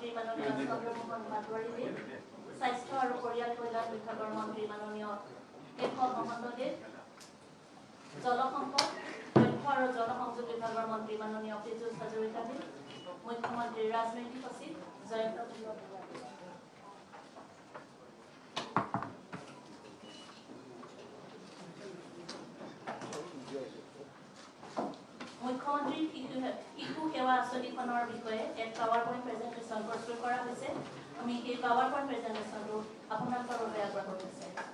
মন্ত্ৰী মাননীয় চন্দ্ৰমোহন পাটোৱাৰীদেৱ, স্বাস্থ্য আৰু পৰিয়াল কল্যাণ বিভাগৰ মন্ত্ৰী মাননীয় কেশৱ মহন্তদেৱ, জলসম্পদ তথ্য আৰু জলসংযোগ বিভাগৰ মন্ত্ৰী মাননীয় পীযুষ হাজৰিকাদেৱ, মুখ্যমন্ত্ৰীৰ ৰাজনৈতিক সচিব জয়ন্ত মুখ্যমন্ত্ৰীৰ শিশু সেৱা আঁচনিখনৰ বিষয়ে এক পাৱাৰপইণ্ট প্ৰেজেণ্টেশ্যন প্ৰস্তুত কৰা হৈছে। আমি এই পাৱাৰপইণ্ট প্ৰেজেণ্টেশ্যনটো আপোনালোকৰ বাবে আগবঢ়াব বিচাৰিছোঁ।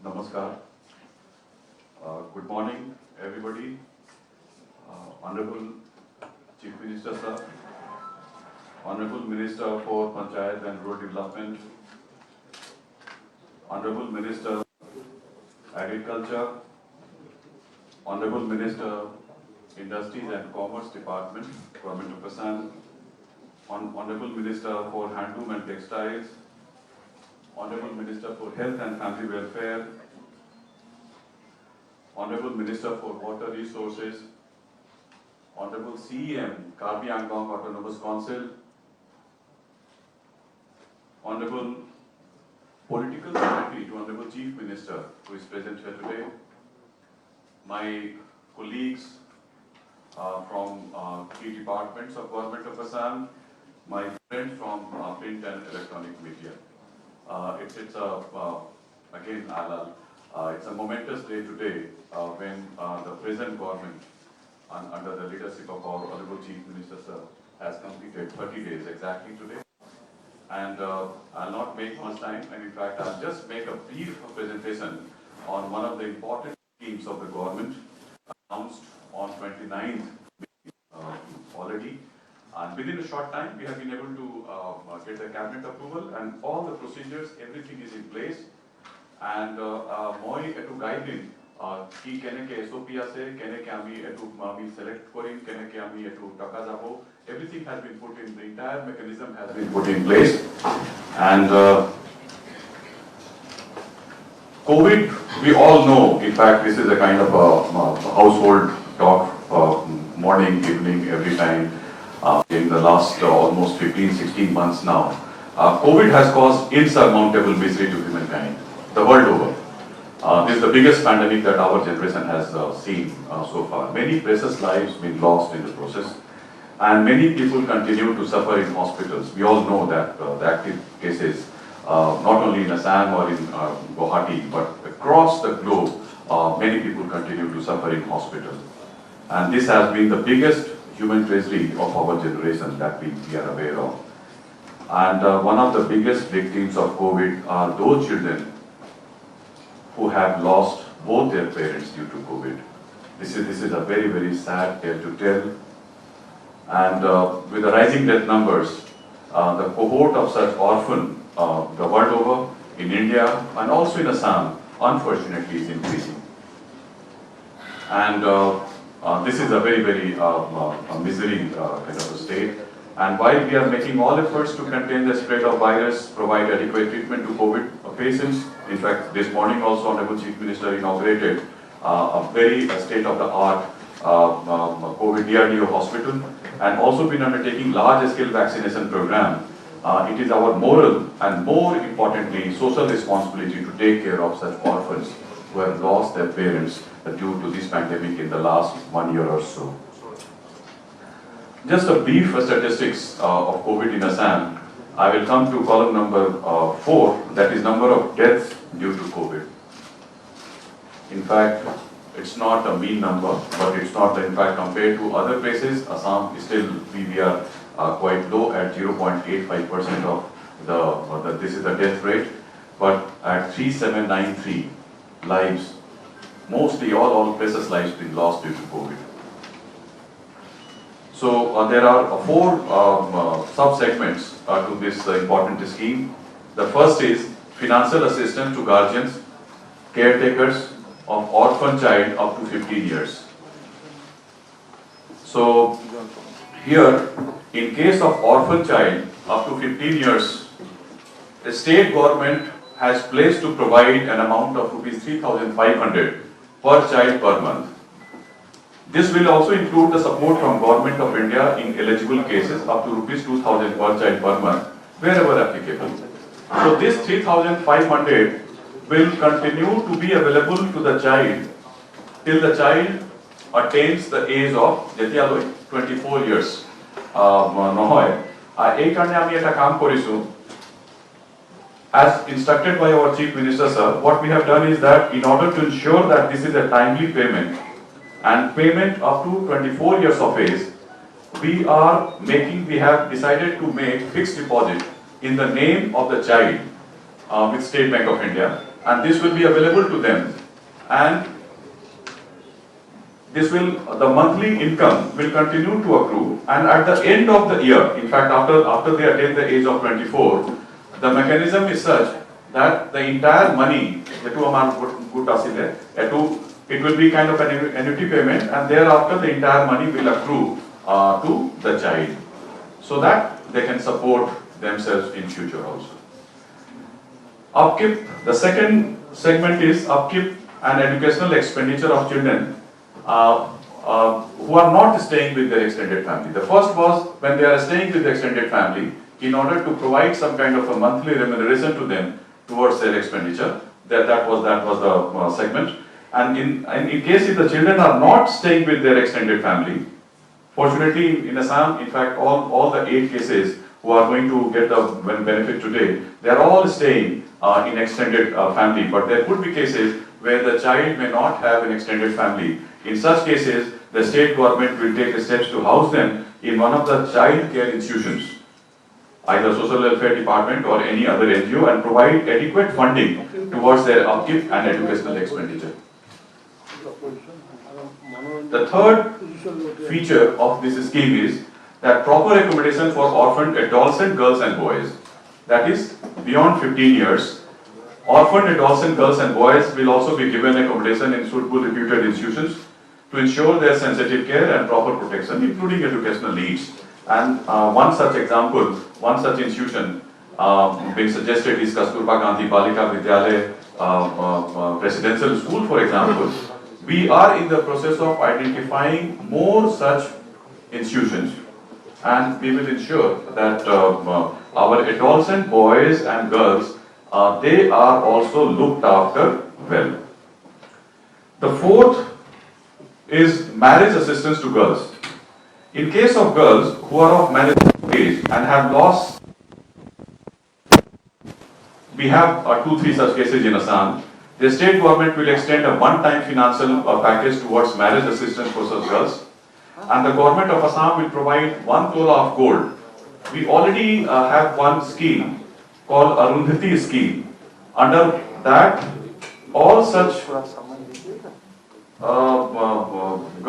Namaskar. Good morning, everybody. Honorable Chief Minister, sir, Honorable Minister for Panchayat and Rural Development, Honorable Minister Agriculture, Honorable Minister Industries and Commerce Department, Government of Assam, Honorable Minister for Handloom and Textiles, Honorable Minister for Health and Family Welfare, Honorable Minister for Water Resources, Honorable CEM, Karbi Anglong Autonomous Council, Honorable Political Secretary to Honorable Chief Minister who is present here today, my colleagues from key departments of Government of Assam, my friends from print and electronic media. It's a momentous day today when the present government, under the leadership of our Honorable Chief Minister, sir, has completed 30 days exactly today. And I'll not make much time, and in fact, I'll just make a brief presentation on one of the important schemes of the government announced on 29th already. And within a short time, we have been able to get the cabinet approval and all the procedures, everything is in place. And moi etu guideline ki keneke SOP ase, keneke ami etu ami select korim, keneke ami etu taka jabo, everything has been put in, the entire mechanism has been put in place. And COVID, we all know, in fact, this is a kind of a household talk, morning, evening, every time. In the last almost 15-16 months now, COVID has caused insurmountable misery to humankind, the world over. This is the biggest pandemic that our generation has seen so far. Many precious lives been lost in the process, and many people continue to suffer in hospitals. We all know that the active cases, not only in Assam or in Guwahati, but across the globe, many people continue to suffer in hospitals. And this has been the biggest human tragedy of our generation that we are aware of. And one of the biggest victims of COVID are those children who have lost both their parents due to COVID. This is a very, very sad tale to tell. And with the rising death numbers, the cohort of such orphans the world over, in India and also in Assam, unfortunately is increasing. And this is a very, very misery kind of a state. And while we are making all efforts to contain the spread of virus, provide adequate treatment to COVID patients, in fact, this morning also Honorable Chief Minister inaugurated a very state-of-the-art COVID DRDO hospital, and also been undertaking large-scale vaccination program. It is our moral and more importantly social responsibility to take care of such orphans who have lost their parents due to this pandemic in the last 1 year or so. Just a brief statistics of COVID in Assam. I will come to column number 4, that is number of deaths due to COVID. In fact, it's not a mean number, but it's not, in fact, compared to other places, Assam is still, we are quite low at 0.85% of this is the death rate, but at 3793 lives, mostly all precious lives been lost due to COVID. So there are 4 sub-segments to this important scheme. The first is financial assistance to guardians, caretakers of orphan child up to 15 years. So here, in case of orphan child up to 15 years, the state government has pledged to provide an amount of rupees 3,500 per child per month. This will also include the support from Government of India in eligible cases up to rupees 2,000 per child per month, wherever applicable. So this 3,500 will continue to be available to the child till the child attains the age of 24 years. এই কারণে আমি এটা কাম করিছো as instructed by our Chief Minister sir. What we have done is that in order to ensure that this is a timely payment and payment up to 24 years of age, we have decided to make fixed deposit in the name of the child with State Bank of India, and this will be available to them, and the monthly income will continue to accrue, and at the end of the year, in fact after they attain the age of 24, the mechanism is such that the entire money, it will be kind of an annuity payment, and thereafter the entire money will accrue to the child, so that they can support themselves in future also. Upkeep, the second segment is upkeep and educational expenditure of children who are not staying with their extended family. The first was when they are staying with the extended family, in order to provide some kind of a monthly remuneration to them towards their expenditure. That was the segment. And in case if the children are not staying with their extended family, fortunately in Assam, in fact all the 8 cases who are going to get the benefit today, they are all staying in extended family. But there could be cases where the child may not have an extended family. In such cases, the state government will take steps to house them in one of the child care institutions, either social welfare department or any other NGO, and provide adequate funding towards their upkeep and educational expenditure. The third feature of this scheme is that proper accommodation for orphaned adolescent girls and boys, that is beyond 15 years. Orphaned adolescent girls and boys will also be given accommodation in suitable reputed institutions to ensure their sensitive care and proper protection, including educational needs. And one such example, one such institution being suggested is Kasturba Gandhi Balika Vidyalaya Residential School, for example. We are in the process of identifying more such institutions, and we will ensure that our adolescent boys and girls, they are also looked after well. The fourth is marriage assistance to girls. In case of girls who are of marriage age and have lost, we have 2-3 such cases in Assam. The state government will extend a one-time financial package towards marriage assistance for such girls, and the government of Assam will provide 1 tola of gold. We already have one scheme called Arundhati scheme. Under that, all such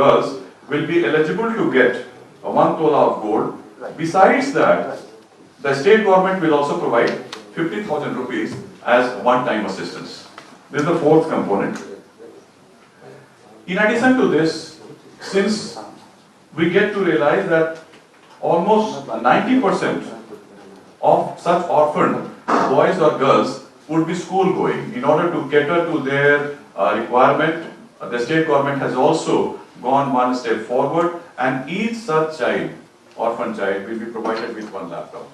girls will be eligible to get 1 tola of gold. Besides that, the state government will also provide 50,000 rupees as one-time assistance. This is the fourth component. In addition to this, since we get to realize that almost 90% of such orphaned boys or girls would be school going, in order to cater to their requirement, the state government has also gone one step forward, and each such child, orphan child, will be provided with 1 laptop.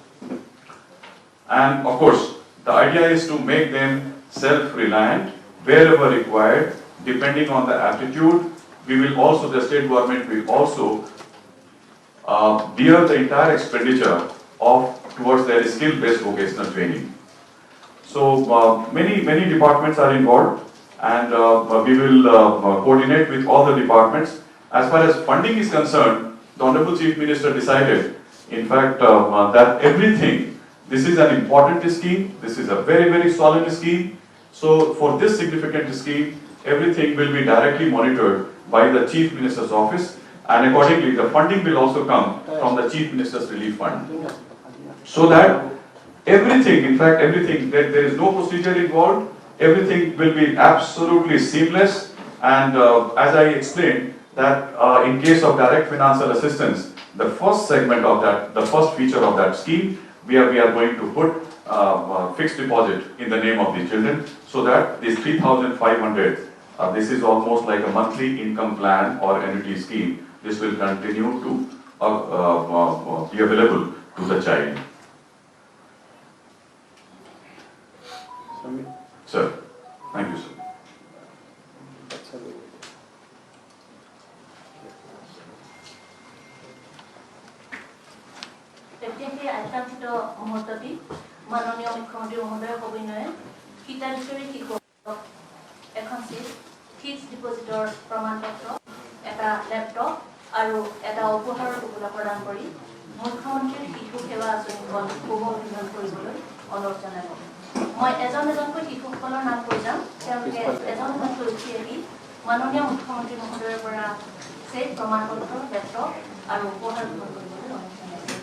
And of course, the idea is to make them self-reliant wherever required, depending on the aptitude. The state government will also bear the entire expenditure towards their skill-based vocational training. So many departments are involved, and we will coordinate with all the departments. As far as funding is concerned, the Honorable Chief Minister decided, in fact, that everything, this is an important scheme, this is a very, very solid scheme. So for this significant scheme, everything will be directly monitored by the Chief Minister's office, and accordingly the funding will also come from the Chief Minister's Relief Fund. So that everything, in fact everything, there is no procedure involved, everything will be absolutely seamless, and as I explained, that in case of direct financial assistance, the first segment of that, the first feature of that scheme, we are going to put fixed deposit in the name of the children, so that this 3,500, this is almost like a monthly income plan or annuity scheme. This will continue to be available to the child. Sir, thank you, sir. তেতিয়াহে আকাংক্ষিত মুহূৰ্তটি মাননীয় মুখ্যমন্ত্ৰী মহোদয়ৰ অভিনয়ে হিতাধিকাৰী শিশুক এখন seat, fixed depositor প্ৰমাণপত্ৰ, এটা লেপটপ আৰু এটা উপহাৰৰ টোপোলা প্ৰদান কৰি মুখ্যমন্ত্ৰীৰ শিশু সেৱা আঁচনিখন শুভ অভিনন্দন কৰিবলৈ অনুৰোধ জনাব। মই এজনকৈ শিশুসকলৰ নাম কৈ যাম, তেওঁলোকে এজনকৈ উঠি আহি মাননীয় মুখ্যমন্ত্ৰী মহোদয়ৰ পৰা চেক, প্ৰমাণপত্ৰ, লেপটপ আৰু উপহাৰ গ্ৰহণ কৰিবলৈ অনুৰোধ জনাইছোঁ।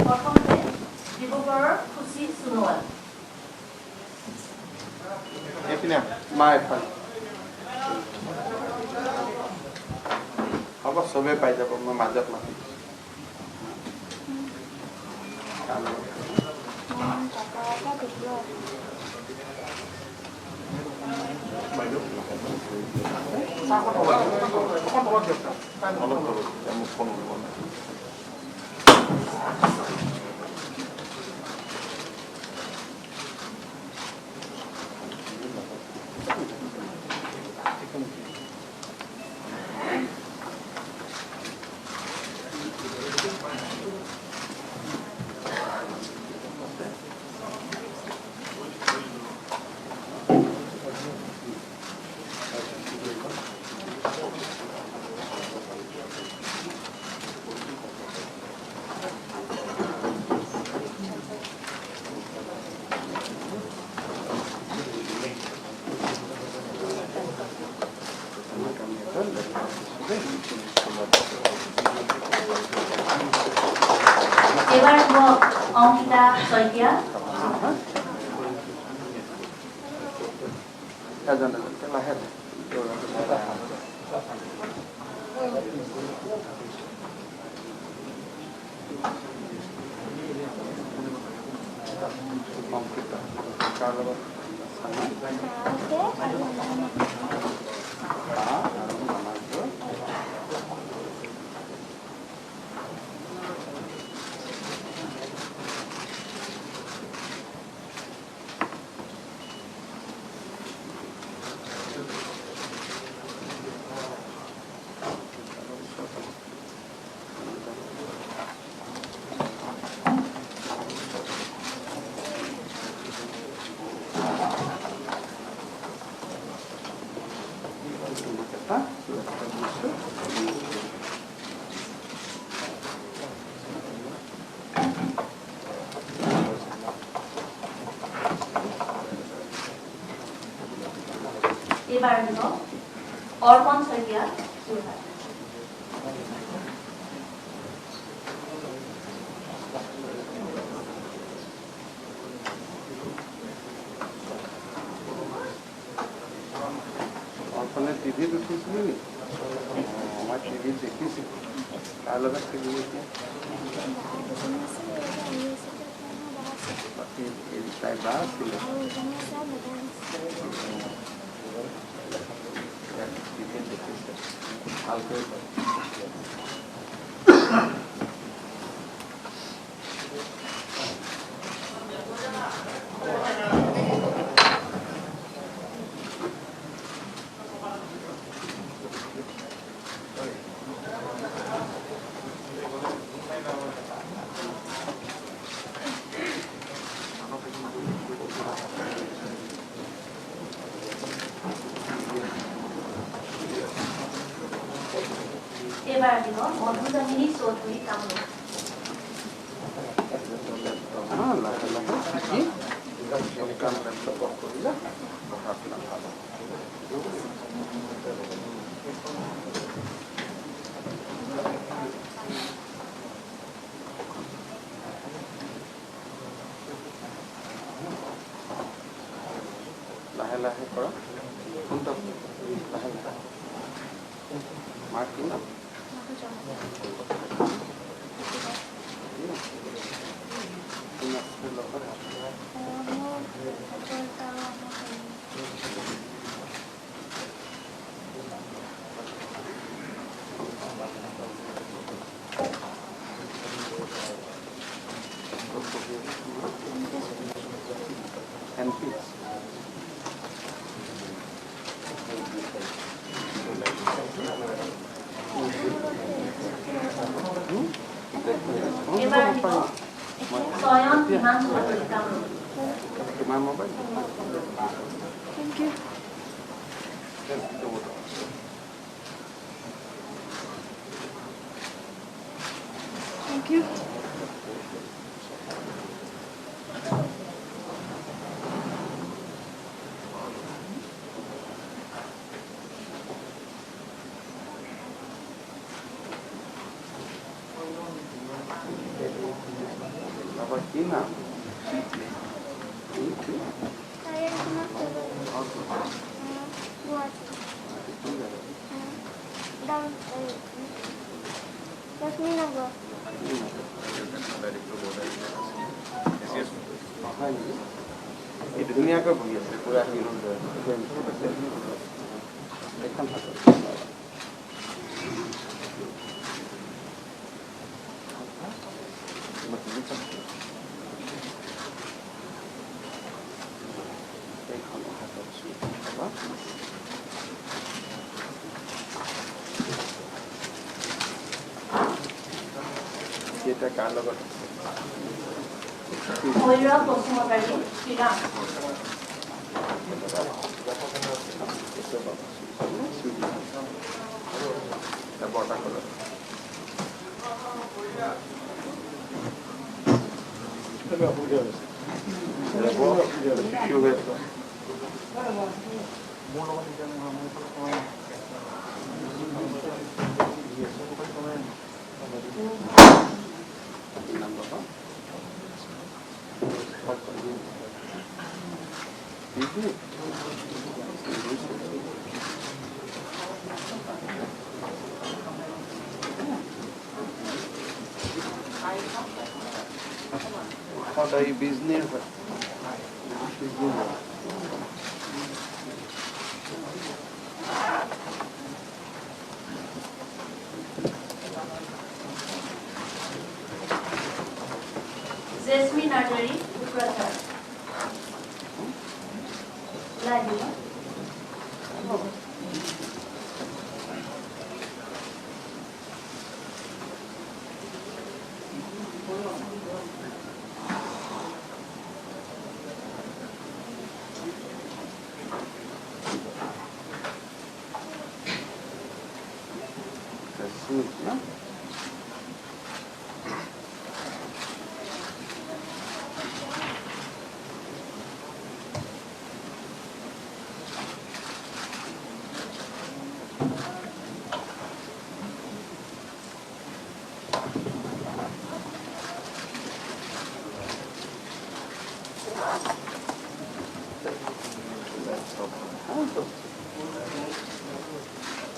প্ৰথমতে ডিব্ৰুগড়ৰ খুচি সোণোৱাল। হ'ব, চবেই পাই যাব, মই মাজত মাতিম। এবাৰ হ'ব অংকিতা শইকীয়া। এবাৰ দিব অৰ্পণ শইকীয়া যোৰহাট। অৰ্পণে টিভিত উঠিছিলি নি? মই টিভিত দেখিছিলোঁ, তাৰ লগত খেলি এতিয়া তাই বা আছিলে। ভালকৈ এবাৰ দিব মধুজামিনী চৌধুৰী কামৰূপ। লাহে লাহে শিকি কাম কাৰ্য কৰিলে পঢ়া শুনা ভাল হ'ব। লাহে লাহে কৰা কোনটা मार की ना MP এবাৰ নিব চয়ন বিমান চলাচল Kamrup My mobile. Thank you. Thank you. Apa Cina? Saya di buat dan Yasmin apa? ये दुनिया का भूल है पूरा हीरो एकदम এটা কার লগত ভৈৰৱ বসুমতাৰী শ্ৰীৰাম বটা কৰো সদায় বিজনেস জেচমিন নাৰ্জাৰী কোকৰাঝাৰ ওলাই দিব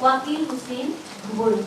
ওয়াকিল হুসেন ভুবৰী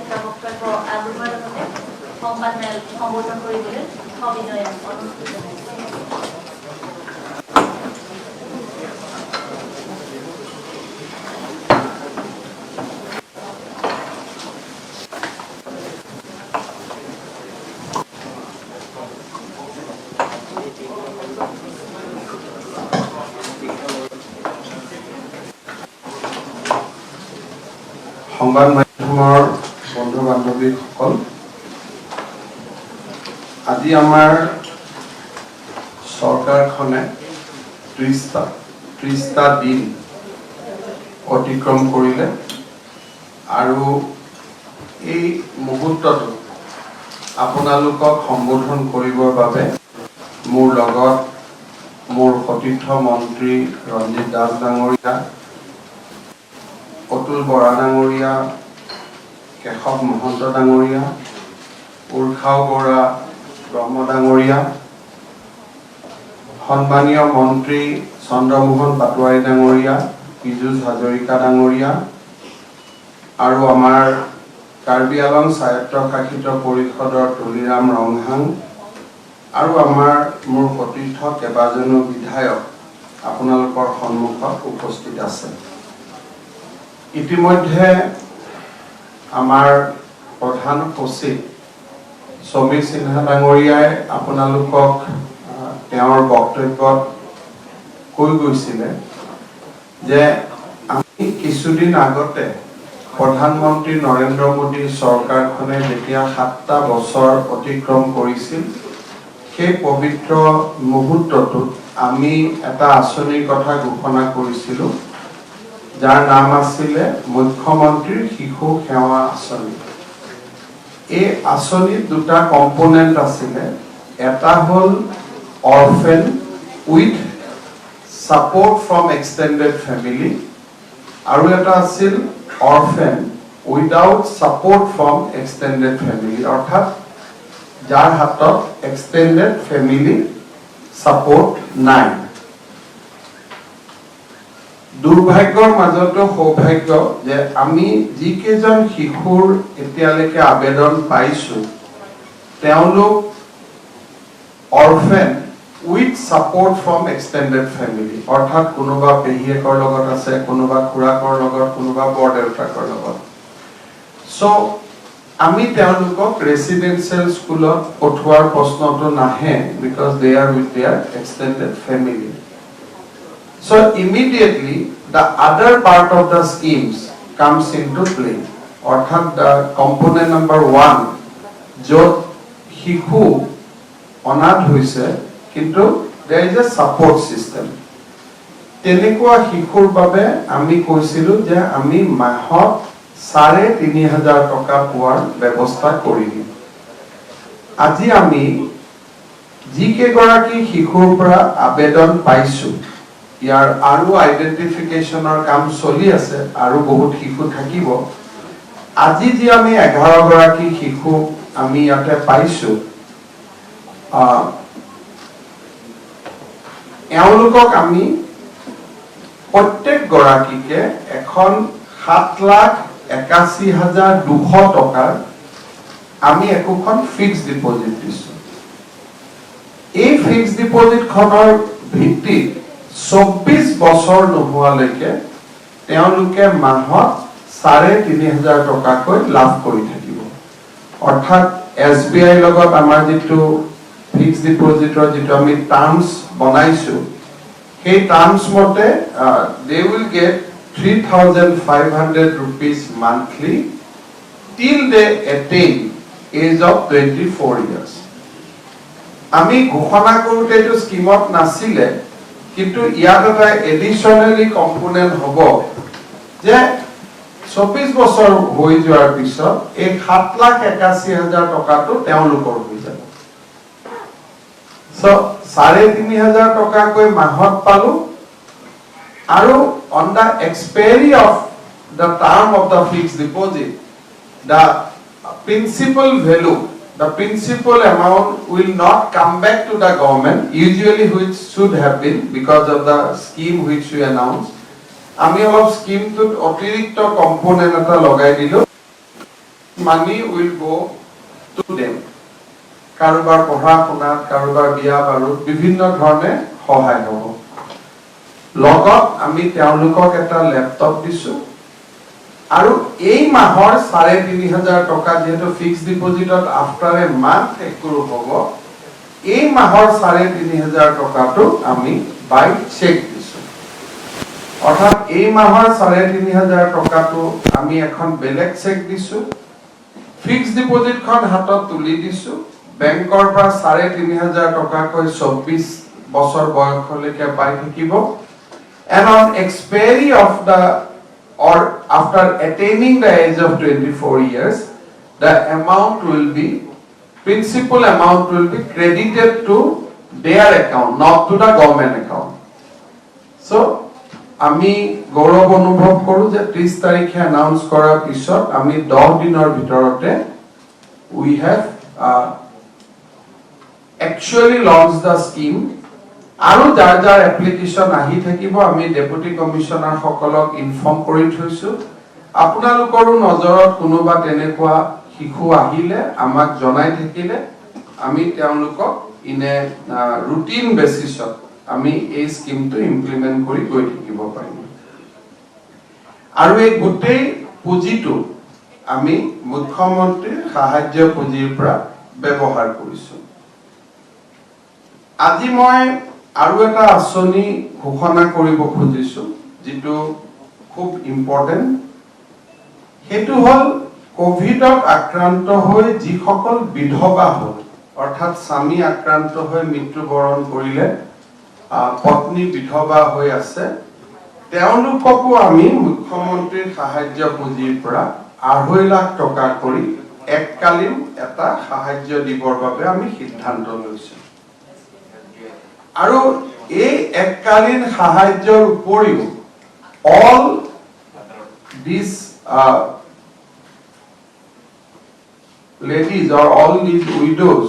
তেখেতৰ বক্তব্য আগবঢ়োৱাৰ লগতে সংবাদমেল সম্বোধন কৰিবলৈ সবিনয়ে অনুৰোধ জনাইছোঁ। সংবাদ মাধ্যমৰ বন্ধু বান্ধৱীসকল, আজি আমাৰ চৰকাৰখনে 30টা দিন অতিক্ৰম কৰিলে আৰু এই মুহূৰ্তটো আপোনালোকক সম্বোধন কৰিবৰ বাবে মোৰ লগত মোৰ সতীৰ্থ মন্ত্ৰী ৰঞ্জিত দাস ডাঙৰীয়া, অতুল বৰা ডাঙৰীয়া, কেশৱ মহন্ত ডাঙৰীয়া, উৰ্খাও বৰা ব্ৰহ্ম ডাঙৰীয়া, সন্মানীয় মন্ত্ৰী চন্দ্ৰমোহন পাটোৱাৰী ডাঙৰীয়া, পীযুষ হাজৰিকা ডাঙৰীয়া আৰু আমাৰ কাৰ্বি আলং স্বায়ত্তশাসিত পৰিষদৰ তুলিৰাম ৰংহাং আৰু আমাৰ মোৰ সতীৰ্থ কেইবাজনো বিধায়ক আপোনালোকৰ সন্মুখত উপস্থিত আছে। ইতিমধ্যে আমাৰ প্ৰধান সচিব সমীৰ সিনহা ডাঙৰীয়াই আপোনালোকক তেওঁৰ বক্তব্যত কৈ গৈছিলে যে আমি কিছুদিন আগতে প্ৰধানমন্ত্ৰী নৰেন্দ্ৰ মোদীৰ চৰকাৰখনে যেতিয়া 7টা বছৰ অতিক্ৰম কৰিছিল, সেই পবিত্ৰ মুহূৰ্তটোত আমি এটা আঁচনিৰ কথা ঘোষণা কৰিছিলোঁ, যাৰ নাম আছিলে মুখ্যমন্ত্ৰীৰ শিশু সেৱা আঁচনি। এই আঁচনিত দুটা কম্পোনেণ্ট আছিলে, এটা হ'ল orphan with support from extended family আৰু এটা আছিল orphan without support from extended family, অৰ্থাৎ যাৰ হাতত এক্সটেণ্ডেড ফেমিলি ছাপোৰ্ট নাই। দুৰ্ভাগ্যৰ মাজতো সৌভাগ্য যে আমি যিকেইজন শিশুৰ এতিয়ালৈকে আবেদন পাইছোঁ তেওঁলোক orphan with support from extended family, অৰ্থাৎ কোনোবা পেহীয়েকৰ লগত আছে, কোনোবা খুৰাকৰ লগত, কোনোবা বৰদেউতাকৰ লগত। চ' আমি তেওঁলোকক ৰেচিডেঞ্চিয়েল স্কুলত পঠোৱাৰ প্ৰশ্নটো নাহে, because they R with there extended family. So immediately the other part of the schemes comes into play. Orthat the component number 1 jot শিশু অনাথ হৈছে কিন্তু there is a support system. তেনেকুৱা শিশুৰ বাবে আমি কৈছিলো যে আমি মাহত 3,500 টকা পোৱাৰ ব্যৱস্থা কৰি দিম। আজি আমি যিকেইগৰাকী শিশুৰ পৰা আবেদন পাইছো, ইয়াৰ আৰু আইডেন্টিফিকেশনৰ কাম চলি আছে আৰু বহুত শিশু থাকিব। আজি যে আমি 11 গৰাকী শিশু আমি ইয়াতে পাইছো, এওঁলোকক আমি প্ৰত্যেক গৰাকীকে এখন 7,81,200 টকাৰ আমি একোখন ফিক্সড ডিপোজিট দিছো। এই ফিক্সড ডিপোজিট খনৰ ভিত্তিত 24 বছৰ নোহোৱালৈকে তেওঁলোকে মাহত 3,500 টকাকৈ লাভ কৰি থাকিব। অৰ্থাৎ SBI লগত আমাৰ যিটো ফিক্সড ডিপোজিটৰ যিটো আমি টাৰ্মছ বনাইছো, সেই টাৰ্মছ মতে they will get 3,500 rupees monthly till they attain age of 24 years. আমি ঘোষণা কৰোতে এইটো স্কিমত নাছিলে, কিন্তু ইয়াত এটা এডিশনালি কম্পোনেন্ট হ'ব যে 24 বছৰ হৈ যোৱাৰ পিছত এই 7,81,000 টকাটো তেওঁলোকৰ হৈ যাব। So 3,500 টকাকৈ মাহত পালো আৰু on the expiry of the term of the fixed deposit, the principal value, the principal amount will not come back to the government, usually which should have been because of the scheme which we announced. আমি অলপ স্কিমটোত অতিৰিক্ত component এটা লগাই দিলো money will go to them. কাৰোবাৰ পঢ়া শুনাত, কাৰোবাৰ বিয়া বাৰুত বিভিন্ন ধৰণে সহায় হ'ব। লগত আমি তেওঁলোকক এটা ল্যাপটপ দিছো আৰু এই মাহৰ ৩,৫০০ টকা যেহেতু ফিক্স ডিপোজিটত আফটাৰ এ মান্থ একৰু হ'ব, এই মাহৰ ৩,৫০০ টকাটো আমি বাই চেক দিছো। অৰ্থাৎ এই মাহৰ ৩,৫০০ টকাটো আমি এখন বেলেগ চেক দিছো, ফিক্স ডিপোজিটখন হাতত তুলি দিছো, বেংকৰ পৰা ৩,৫০০ টকাকৈ ২৪ বছৰ বয়সলৈকে পাই থাকিব। And on expiry of the or after attaining the age of 24 years, the amount will be, principal amount will be credited to their account, not to the government account. So, আমি গৌৰৱ অনুভৱ কৰো যে 30 তাৰিখে announce কৰাৰ পিছত আমি 10 দিনৰ ভিতৰতে we have actually launched the scheme. আৰু যাৰ যাৰ এপ্লিকেশন আহি থাকিব আমি ডেপুটি কমিশনাৰ সকলক ইনফৰ্ম কৰি থৈছো। আপোনালোকৰো নজৰত কোনোবা তেনেকুৱা শিশু আহিলে আমাক জনাই থাকিলে আমি তেওঁলোকক ইনে ৰুটিন বেসিছত আমি এই স্কিমটো ইমপ্লিমেন্ট কৰি গৈ থাকিব পাৰিম। আৰু এই গোটেই পুঁজিটো আমি মুখ্যমন্ত্ৰীৰ সাহায্য পুঁজিৰ পৰা ব্যৱহাৰ কৰিছো। আজি মই আৰু এটা আঁচনি ঘোষণা কৰিব খুজিছো যেটো খুব ইম্পৰ্টেন্ট। হেতু হল কোভিডত আক্ৰান্ত হৈ যিসকল বিধৱা হ'ল, অৰ্থাৎ স্বামী আক্ৰান্ত হৈ মৃত্যুবৰণ কৰিলে, পত্নী বিধৱা হৈ আছে, তেওঁলোককো আমি মুখ্যমন্ত্ৰীৰ সাহায্য পুঁজিৰ পৰা ২.৫ লাখ টকা কৰি এককালীন এটা সাহায্য দিবৰ বাবে আমি সিদ্ধান্ত লৈছো। আৰু এই এককালীন সাহায্যৰ উপৰিও all these ladies or all these widows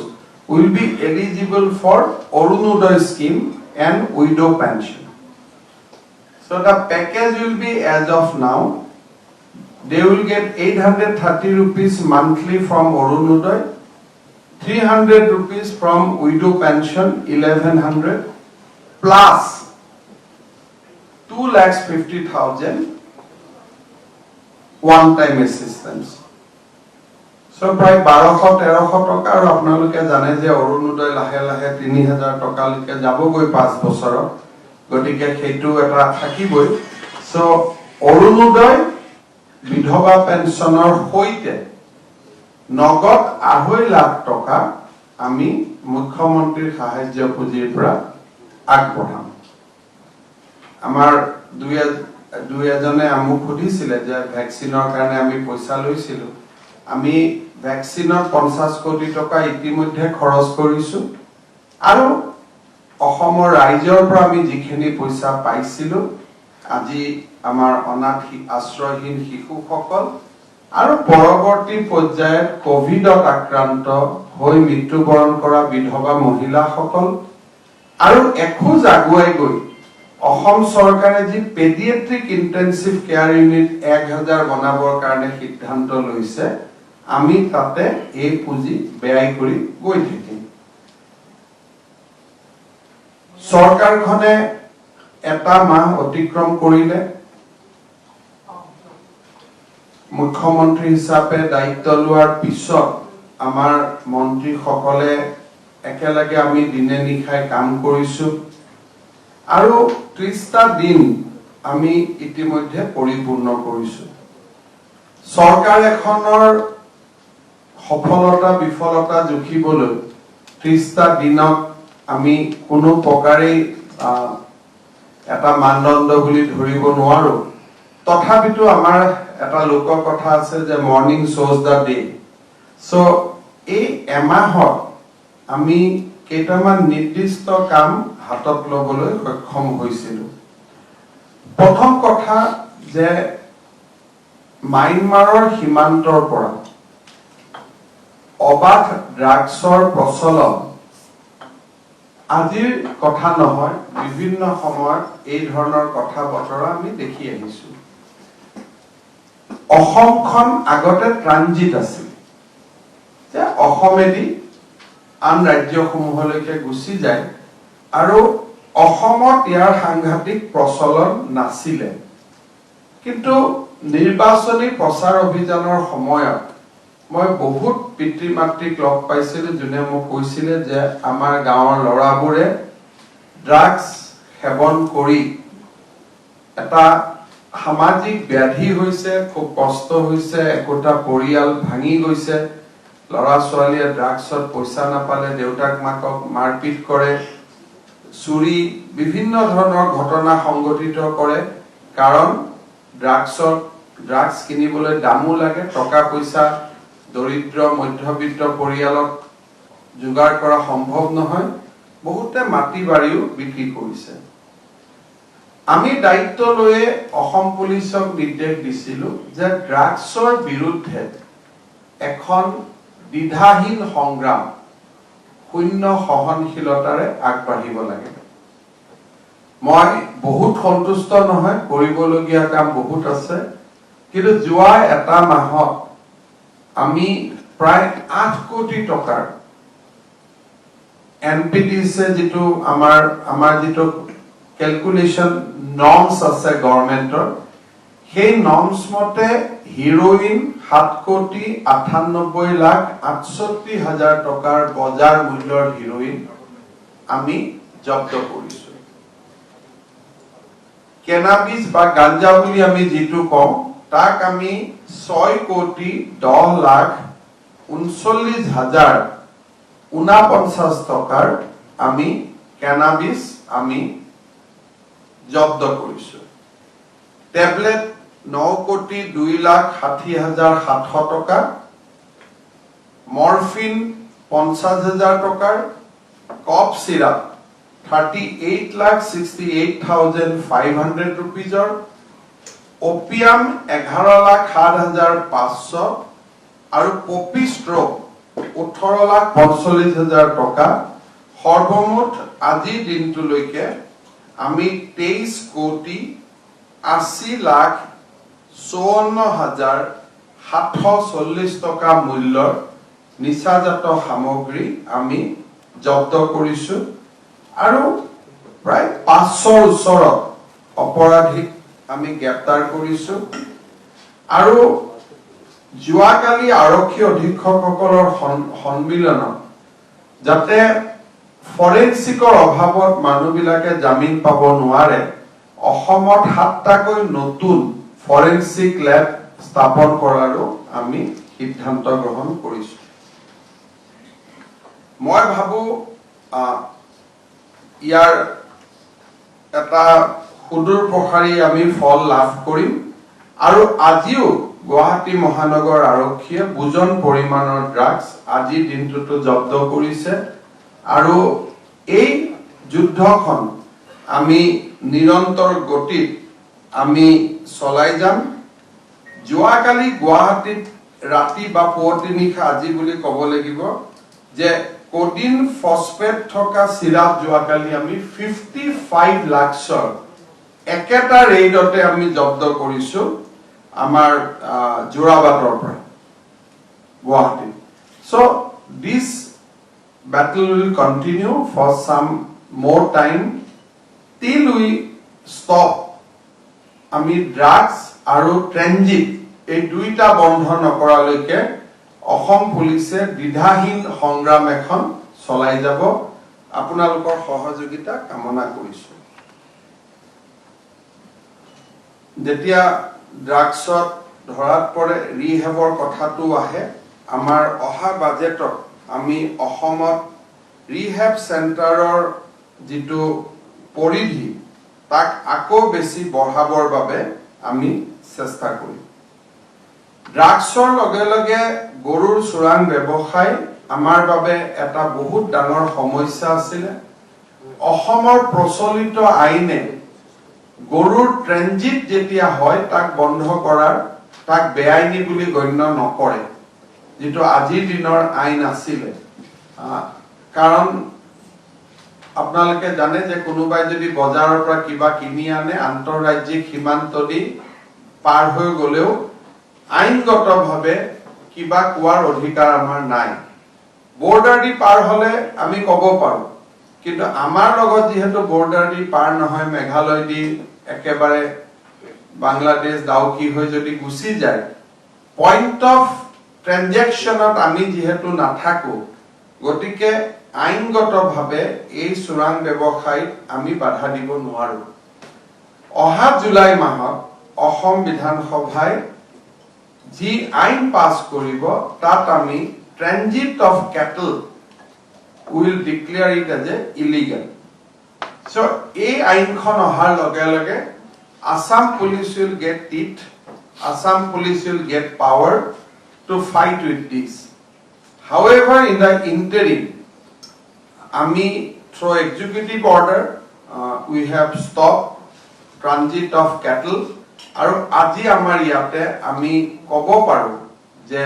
will be eligible for Arunodaya scheme and widow pension. So the package will be as of now, they will get 830 rupees monthly from Arunodaya, 300 rupees from widow pension 1100 plus 2,50,000 one time assistance. So প্ৰায় ১২০০-১৩০০ টকা আৰু আপোনালোকে জানে যে অৰুণোদয় লাহে লাহে ৩,০০০ টকালৈকে যাবগৈ ৫ বছৰত, গতিকে সেইটো এটা থাকিবই। সো অৰুণোদয় বিধৱা পেঞ্চনৰ সৈতে নগদ ২.৫ লাখ টকা আমি মুখ্যমন্ত্ৰীৰ সাহায্য পুঁজিৰ পৰা আগবঢ়াম। আমাৰ দুই এজনে আমাক সুধিছিলে যে ভ্যাকচিনৰ কাৰণে আমি পইচা লৈছিলো। আমি ভ্যাকচিনৰ 50 কোটি টকা ইতিমধ্যে খৰচ কৰিছো আৰু অসমৰ ৰাইজৰ পৰা আমি যিখিনি পইচা পাইছিলো, আজি আমাৰ অনাথ আশ্ৰয়হীন শিশুসকল আৰু পৰৱৰ্তী পৰ্যায়ত কোভিডত আক্ৰান্ত হৈ মৃত্যুবৰণ কৰা বিধৱা মহিলাসকল আৰু এখোজ আগুৱাই গৈ অসম চৰকাৰে যি পেডিয়াট্ৰিক ইন্টেনসিভ কেয়াৰ ইউনিট 1000 বনাবৰ কাৰণে সিদ্ধান্ত লৈছে, আমি তাতে এই পুঁজি ব্যয় কৰি গৈ থাকিম। চৰকাৰখনে এটা মাহ অতিক্ৰম কৰিলে, মুখ্যমন্ত্ৰী হিচাপে দায়িত্ব লোৱাৰ পিছত আমাৰ মন্ত্ৰীসকলে একেলগে আমি দিনে নিশাই কাম কৰিছো আৰু 30টা দিন আমি ইতিমধ্যে পৰিপূৰ্ণ কৰিছো। চৰকাৰ এখনৰ সফলতা বিফলতা জুখিবলৈ 30টা দিনক আমি কোনো প্ৰকাৰে এটা মানদণ্ড বুলি ধৰিব নোৱাৰো। তথাপিতো আমাৰ এটা লোক কথা আছে যে morning shows the day. So এই এমাহত আমি কেইটামান নিৰ্দিষ্ট কাম হাতত লবলৈ সক্ষম হৈছিল। প্ৰথম কথা যে মাইনমাৰৰ সীমান্তৰ পৰা অবাধ ড্ৰাগছৰ প্ৰচলন আজিৰ কথা নহয়, বিভিন্ন সময়ত এই ধৰণৰ কথা বতৰা আমি দেখি আহিছো। অসমখন আগতে ট্ৰানজিট আছিল যে অসমেদি আন ৰাজ্যসমূহলৈকে গুচি যায় আৰু অসমত ইয়াৰ সাংঘাতিক প্ৰচলন নাছিলে কিন্তু নিৰ্বাচনী প্ৰচাৰ অভিযানৰ সময়ত মই বহুত পিতৃ মাতৃক লগ পাইছিলো যোনে মোক কৈছিলে যে আমাৰ গাঁৱৰ ল'ৰাবোৰে ড্ৰাগছ সেৱন কৰি এটা সামাজিক ব্যাধি হৈছে খুব কষ্ট হৈছে একোটা পৰিয়াল ভাঙি গৈছে ল'ৰা ছোৱালীয়ে ড্ৰাগছত পইচা নাপালে দেউতাক মাকক মাৰপিট কৰে চুৰি বিভিন্ন ধৰণৰ ঘটনা সংঘটিত কৰে কাৰণ ড্ৰাগছ কিনিবলৈ দামো লাগে টকা পইচা দৰিদ্ৰ মধ্যবিত্ত পৰিয়ালক যোগাৰ কৰা সম্ভৱ নহয় বহুতে মাটি বাৰীও বিক্ৰী কৰিছে আমি দায়িত্ব লৈ অসম পুলিচক নিৰ্দেশ দিছিলো যে ড্ৰাগছৰ বিৰুদ্ধে এখন দ্বিধাহীন সংগ্ৰাম শূন্য সহনশীলতাৰে আগবাঢ়িব লাগে মই বহুত সন্তুষ্ট নহয় কৰিবলগীয়া কাম বহুত আছে কিন্তু যোৱা এটা মাহত আমি প্ৰায় 8 কোটি টকাৰ এনপিটিছে যেটো আমাৰ যেটো ক্যালকুলেশন নৰ্মস আছে গভৰ্নমেন্টৰ সেই নৰ্মস মতে হিৰোইন 7 কোটি 98 লাখ 68 হাজাৰ টকাৰ বজাৰ মূল্যৰ হিৰোইন আমি জব্দ কৰিছো কেনাবিস বা গাঞ্জা বুলি আমি যেটো কওঁ তাক আমি 6 কোটি 10 লাখ 39 হাজাৰ 49 টকাৰ আমি কেনাবিস আমি জব্দ কৰিছো ট্যাবলেট 9 কোটি 2 লাখ 60 হাজাৰ 700 টকা মৰফিন 50 হাজাৰ টকাৰ কফ সিৰাপ 38 লাখ 68,500 rupeesৰ ওপিয়াম 11 লাখ 7 হাজাৰ 500 আৰু পপি ষ্ট্ৰক 18 লাখ 45 হাজাৰ টকা সৰ্বমুঠ আজি দিনটোলৈকে আমি 23 কোটি 80 লাখ 54 হাজাৰ 740 টকা মূল্যৰ নিচাজাত সামগ্ৰী আমি জব্দ কৰিছো আৰু প্ৰায় 500 ওচৰত অপৰাধীক আমি গ্ৰেপ্তাৰ কৰিছো আৰু যোৱাকালি আৰক্ষী অধীক্ষকসকলৰ সন্মিলনত যাতে ফৰেনসিকৰ অভাৱত মানুহবিলাকে জামিন পাব নোৱাৰে অসমত 7টাকৈ নতুন ফৰেনসিক ল্যাব স্থাপন কৰাৰো আমি সিদ্ধান্ত গ্ৰহণ কৰিছো মই ভাবো ইয়াৰ এটা সুদূৰ প্ৰসাৰী আমি ফল লাভ কৰিম আৰু আজিও গুৱাহাটী মহানগৰ আৰক্ষীয়ে বুজন পৰিমাণৰ ড্ৰাগছ আজি দিনটোতো জব্দ কৰিছে আৰু এই যুদ্ধখন আমি নিৰন্তৰ গতিত আমি চলাই যাম যোৱাকালি গুৱাহাটীত ৰাতি বা পুৱতি নিশা আজি বুলি ক'ব লাগিব যে কোডিন ফসফেট থকা সিরাপ যোৱাকালি আমি 55 লাখৰ একেটা ৰেডতে আমি জব্দ কৰিছো আমাৰ জোৰাবাটৰ পৰা Guwahati so this battle will continue for some more time till we stop আমি ড্ৰাগছ আৰু ট্ৰেনজিট এই দুইটা বন্ধ নকৰালৈকে অসম পুলিচে দ্বিধাহীন সংগ্ৰাম এখন চলাই যাব আপোনালোকৰ সহযোগিতা কামনা কৰিছো যেতিয়া ড্ৰাগছত ধৰাত পৰে ৰিহেবৰ কথাটো আহে আমাৰ অহা বাজেটত আমি অসমত ৰিহেব সেন্টাৰৰ যেটো পৰিধি তাক আকৌ বেছি বঢ়াবৰ বাবে আমি চেষ্টা কৰিম ড্ৰাগছৰ লগে লগে গৰুৰ চোৰাং ব্যৱসায় আমাৰ বাবে এটা বহুত ডাঙৰ সমস্যা আছিল অসমৰ প্ৰচলিত আইনে গৰুৰ ট্ৰেনজিট যেতিয়া হয় তাক বন্ধ কৰাৰ তাক বেআইনী বুলি গণ্য নকৰে যেটো আজিৰ দিনৰ আইন আছিল কাৰণ আপোনালোকে জানে যে কোনোবাই যদি বজাৰৰ পৰা কিবা কিনি আনে আন্তঃৰাজ্যিক সীমান্ত দি পাৰ হৈ গলেও আইনগতভাৱে কিবা কোৱাৰ অধিকাৰ আমাৰ নাই বৰ্ডাৰ দি পাৰ হলে আমি ক'ব পাৰো কিন্তু আমাৰ লগত যেহেতু বৰ্ডাৰ দি পাৰ নহয় মেঘালয় দি একেবাৰে বাংলাদেশ ডাউকি হৈ যদি গুচি যায় পইণ্ট অফ ট্ৰানজেকচনত আমি যেহেতু নাথাকো গতিকে আইনগতভাৱে এই চোৰাং ব্যৱসায়ত আমি বাধা দিব নোৱাৰো অহা জুলাই মাহত অসম বিধানসভাই যি আইন পাছ কৰিব তাত আমি transit of cattle will declare it as a illegal. So, a আইনখন অহাৰ লগে লগে Assam police will get teeth, Assam police will get power to fight with this. However, in the interim, ami through executive order, we have stopped transit of cattle. আৰু আজি আমাৰ ইয়াতে আমি ক'ব পাৰো যে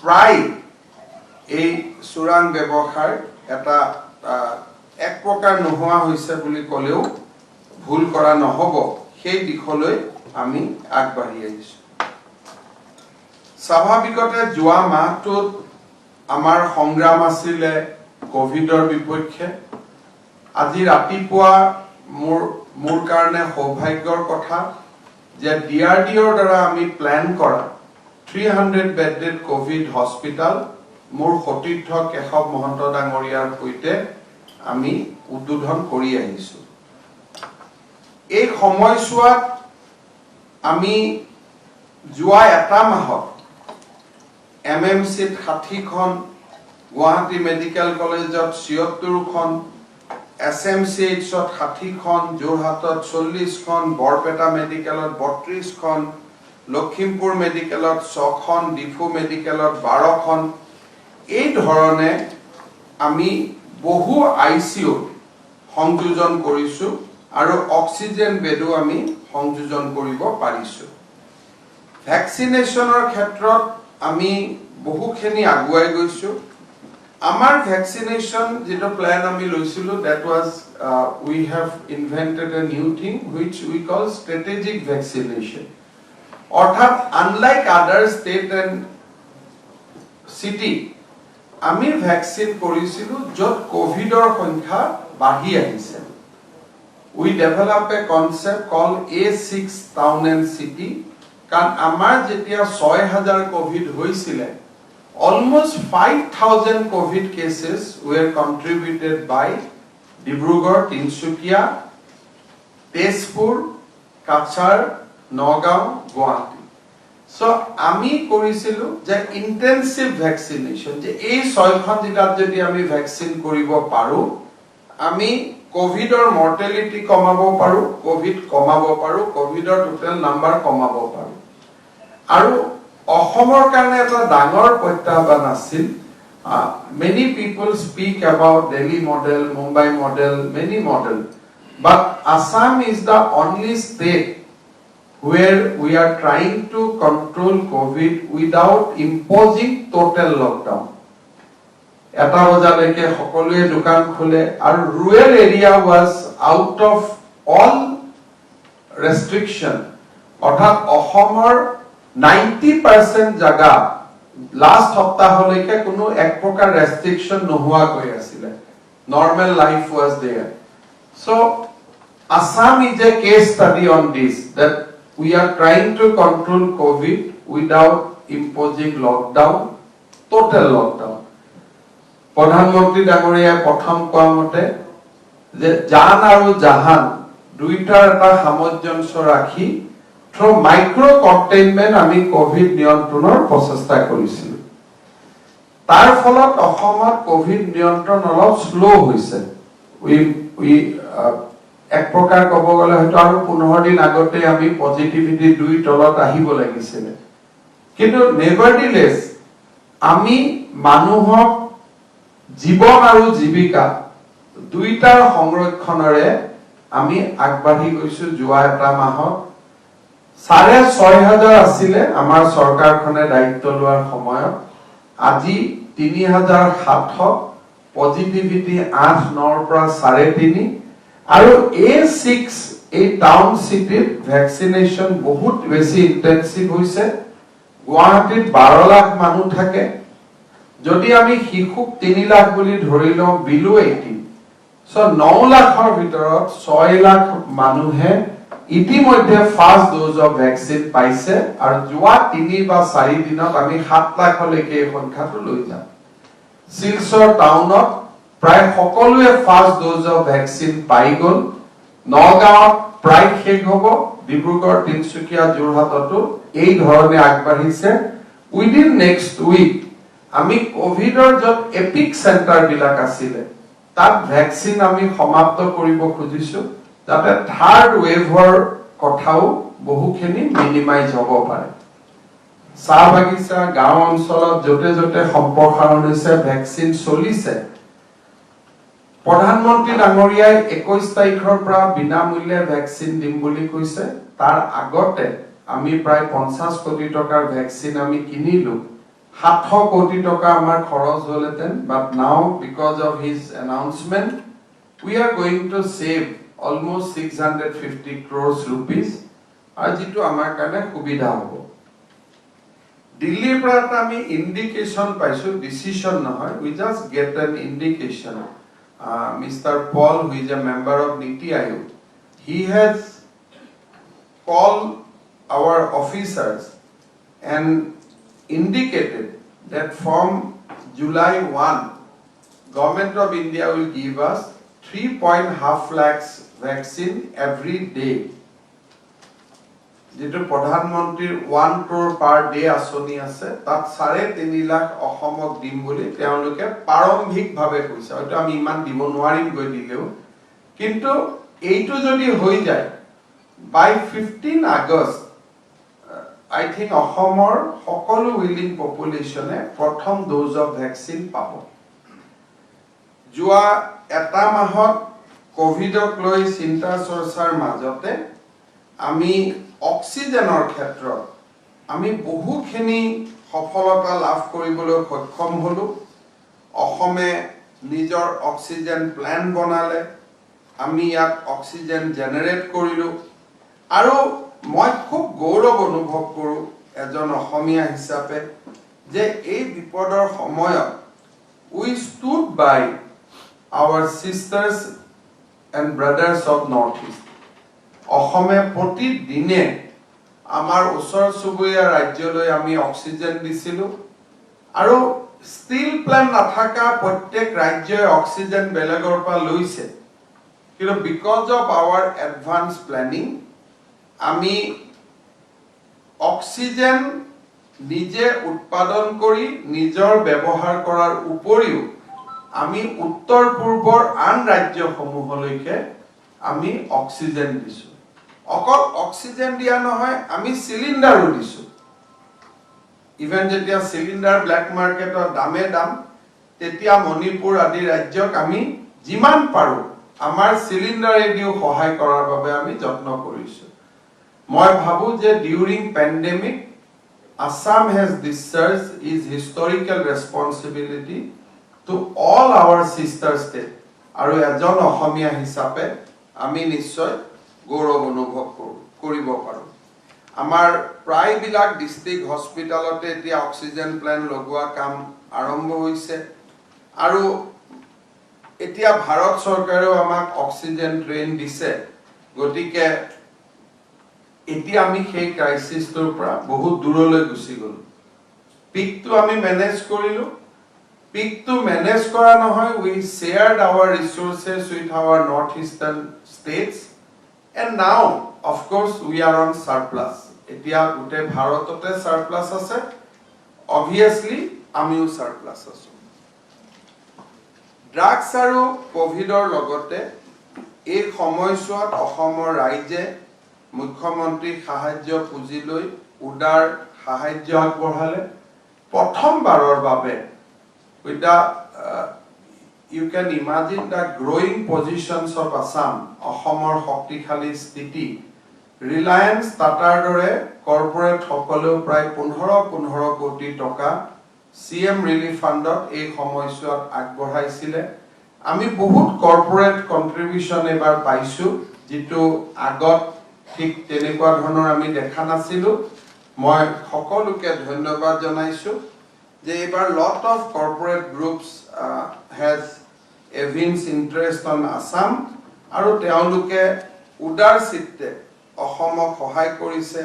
প্ৰায় এই চোৰাং ব্যৱসায় এটা এক প্ৰকাৰ নোহোৱা হৈছে বুলি ক'লেও ভুল কৰা নহব সেই দিশলৈ আমি আগবাঢ়ি আহিছো স্বাভাৱিকতে যোৱা মাহটোত আমাৰ সংগ্ৰাম আছিলে কোভিডৰ বিপক্ষে আজি ৰাতিপুৱা মোৰ কাৰণে সৌভাগ্যৰ কথা যে ডিআৰডিঅৰ দ্বাৰা আমি প্ল্যান কৰা 300 বেডেড কোভিড হস্পিটাল মোৰ সতীৰ্থ কেশৱ মহন্ত ডাঙৰীয়াৰ সৈতে আমি উদ্বোধন কৰি আহিছো এই সময়ছোৱাত আমি যোৱা এটা মাহত এমএমসিত 60খন গুৱাহাটী মেডিকেল কলেজত 76খন এছএমচিএইচত 60খন যোৰহাটত 40খন বৰপেটা মেডিকেলত 32খন লখিমপুৰ মেডিকেলত 6খন ডিফু মেডিকেলত 12খন এই ধৰণে আমি বহু আইসিইউ সংযোজন কৰিছো আৰু অক্সিজেন বেডো আমি সংযোজন কৰিব পাৰিছো ভ্যাকসিনেশনৰ ক্ষেত্ৰত আমি বহুখিনি আগুৱাই গৈছো আমাৰ ভ্যাকসিনেশন যেটো প্ল্যান আমি লৈছিলো that was we have invented a new thing which we call strategic vaccination অৰ্থাৎ unlike other state and city আমি ভ্যাকসিন কৰিছিলো যত কোভিডৰ সংখ্যা বাঢ়ি আহিছে we develop a concept called A6 town and city কাৰণ আমাৰ যেতিয়া 6000 কোভিড হৈছিল almost 5000 covid cases were contributed by Dibrugarh Tinsukia Tezpur Kachar Nagaon Guwahati So, আমি কৰিছিলো যে ইন্টেনসিভ ভ্যাকসিনেশন যে এই 6খন জিলাত যদি আমি ভ্যাকসিন কৰিব পাৰো আমি কোভিডৰ মৰ্টেলিটি কমাব পাৰো কোভিড কমাব পাৰো কোভিডৰ টোটাল নাম্বাৰ কমাব পাৰো আৰু অসমৰ কাৰণে এটা ডাঙৰ প্ৰত্যাহ্বান আছিল many people speak about Delhi model Mumbai model many model but Assam is the only state where we are trying to control COVID without imposing total lockdown. Eta bajaleke সকলোৱে দোকান খুলে আৰু rural area was out of all restriction. অৰ্থাৎ অসমৰ 90% জাগা last সপ্তাহলৈকে কোনো এক প্ৰকাৰ restriction নোহোৱা কৈ আছিল. Normal life was there. So Assam is a case study on this that we are trying to control COVID without imposing lockdown, total lockdown. প্ৰধানমন্ত্ৰী ডাঙৰীয়াই প্ৰথম কোৱা মতে যে জান আৰু জাহান দুইটাৰ এটা সামঞ্জস্য ৰাখি থ্ৰু মাইক্ৰো কন্টেইনমেন্ট আমি কোভিড নিয়ন্ত্ৰণৰ প্ৰচেষ্টা কৰিছিলো তাৰ ফলত অসমত কোভিড নিয়ন্ত্ৰণ অলপ স্লো হৈছে we এক প্ৰকাৰ ক'ব গলে হয়তো আৰু 15 দিন আগতে আমি পজিটিভিটি 2 তলত আহিব লাগিছিল কিন্তু নেভাৰডিলেছ আমি মানুহক জীৱন আৰু জীৱিকা দুইটাৰ সংৰক্ষণৰে আমি আগবাঢ়ি গৈছো যোৱা এটা মাহত 6500 আছিল আমাৰ চৰকাৰখনে দায়িত্ব লোৱাৰ সময়ত আজি 3700 পজিটিভিটি 8-9 পৰা 3.5 আৰু A6 এই টাউন সিটিত ভ্যাকসিনেশন বহুত বেছি ইন্টেনসিভ হৈছে গুৱাহাটীত 12 লাখ মানুহ থাকে যদি আমি শিশুক 3 লাখ বুলি ধৰি লওঁ বিলো 18 সো 9 লাখৰ ভিতৰত 6 লাখ মানুহে ইতিমধ্যে ফাৰ্স্ট ডোজ অফ ভ্যাকচিন পাইছে আৰু যোৱা 3 বা 4 দিনত আমি 7 লাখলৈকে এই সংখ্যাটো লৈ যাম শিলচৰ টাউনত প্ৰায় সকলোৱে ফাৰ্স্ট ডোজ অফ ভ্যাকচিন পাই গল নগাঁৱত প্ৰায় শেষ হ'ব ডিব্ৰুগড় তিনচুকীয়া যোৰহাটতো এই ধৰণে আগবাঢ়িছে উইদিন নেক্সট উইক আমি কোভিডৰ যত এপিক সেন্টাৰ বিলাক আছিল তাত ভ্যাকচিন আমি সমাপ্ত কৰিব খুজিছো যাতে থাৰ্ড ৱেভৰ কথাও বহুখিনি মিনিমাইজ হ'ব পাৰে চাহ বাগিচা গাঁও অঞ্চলত যতে যতে সম্প্ৰসাৰণ হৈছে ভ্যাকচিন চলিছে প্ৰধানমন্ত্ৰী ডাঙৰীয়াই 21 তাৰিখৰ পৰা বিনামূল্যে ভ্যাকচিন দিম বুলি কৈছে তাৰ আগতে আমি প্ৰায় 50 কোটি টকাৰ ভ্যাকচিন আমি কিনিলো 700 কোটি টকা আমাৰ খৰচ হলেতেন but now because of his announcement we are going to save almost 650 crores rupees আৰু যেটো আমাৰ কাৰণে সুবিধা হ'ব দিল্লীৰ পৰা আমি ইন্ডিকেশন পাইছো ডিসিশন নহয় we just get an indication Mr. Paul who is a member of Niti Aayog he has called our officers and indicated that from July 1 government of India will give us 3.5 lakhs vaccine every day যেটো প্ৰধানমন্ত্ৰীৰ 1 crore per day আসনি আছে তাত 3.5 লাখ অসমক দিম বুলি তেওঁলোকে প্ৰাৰম্ভিকভাৱে কৈছে হয়তো আমি ইমান দিব নোৱাৰিম গৈ দিলেও কিন্তু এইটো যদি হৈ যায় by 15 August I think অসমৰ সকলো উইলিং পপুলেশনে প্ৰথম ডোজ অফ ভ্যাকচিন পাব যোৱা এটা মাহত কোভিডক লৈ চিন্তা চৰ্চাৰ মাজতে আমি অক্সিজেনৰ ক্ষেত্ৰত আমি বহুখিনি সফলতা লাভ কৰিবলৈ সক্ষম হলো অসমে নিজৰ অক্সিজেন প্ল্যান বনালে আমি ইয়াত অক্সিজেন জেনাৰেট কৰিলো আৰু মই খুব গৌৰৱ অনুভৱ কৰো এজন অসমীয়া হিচাপে যে এই বিপদৰ সময়ত we stood by our sisters and brothers of Northeast অসমে প্ৰতিদিনে আমাৰ ওচৰ চুবুৰীয়া ৰাজ্যলৈ আমি অক্সিজেন দিছিলো আৰু ষ্টিল প্ল্যান নাথাকা প্ৰত্যেক ৰাজ্যই অক্সিজেন বেলেগৰ পৰা লৈছে কিন্তু because of our advanced planning আমি অক্সিজেন নিজে উৎপাদন কৰি নিজৰ ব্যৱহাৰ কৰাৰ উপৰিও আমি উত্তৰ পূৰ্বৰ আন ৰাজ্যসমূহলৈকে আমি অক্সিজেন দিছো অকল অক্সিজেন দিয়া নহয় আমি সিলিন্ডাৰো দিছো ইভেন যেতিয়া সিলিন্ডাৰ ব্ল্যাক মাৰ্কেটৰ দামে দাম তেতিয়া মণিপুৰ আদি ৰাজ্যক আমি যিমান পাৰো আমাৰ সিলিন্ডাৰে দিও সহায় কৰাৰ বাবে আমি যত্ন কৰিছো মই ভাবো যে during pandemic Assam has discharged its historical responsibility to all our sister states আৰু এজন অসমীয়া হিচাপে আমি নিশ্চয় গৌৰৱ অনুভৱ কৰিব পাৰো আমাৰ প্ৰায়বিলাক ডিস্ট্ৰিক্ট হস্পিটালতে এতিয়া অক্সিজেন প্ল্যান লগোৱা কাম আৰম্ভ হৈছে আৰু এতিয়া ভাৰত চৰকাৰেও আমাক অক্সিজেন ট্ৰেইন দিছে গতিকে এতিয়া আমি সেই ক্ৰাইসিসটোৰ পৰা বহুত দূৰলৈ গুছি গলো পিকটো আমি মেনেজ কৰিলো পিকটো মেনেজ কৰা নহয় we shared our resources with our northeastern states and now of course we are on surplus এতিয়া গোটে ভাৰততে surplus আছে obviously আমিও surplus আছো ড্ৰাগছ আৰু কোভিডৰ লগতে এই সময়ছোৱাত অসমৰ ৰাইজে মুখ্যমন্ত্ৰী সাহায্য পুঁজি লৈ উদাৰ সাহায্য আগবঢ়ালে প্ৰথমবাৰৰ বাবে with the you can imagine the growing positions of Assam অসমৰ শক্তিশালী স্থিতি ৰিলায়েন্স টাটাৰ দৰে কৰ্পোৰেট সকলেও প্ৰায় 15 কোটি টকা সিএম ৰিলিফ ফাণ্ডত এই সময়ছোৱাত আগবঢ়াইছিলে আমি বহুত কৰ্পোৰেট কন্ট্ৰিবিউশন এবাৰ পাইছো যেটো আগত ঠিক তেনেকুৱা ধৰণৰ আমি দেখা নাছিলো মই সকলোকে ধন্যবাদ জনাইছো যে এবাৰ lot of corporate groups has evinced interest on Assam আৰু তেওঁলোকে উদাৰ চিত্তে অসমক সহায় কৰিছে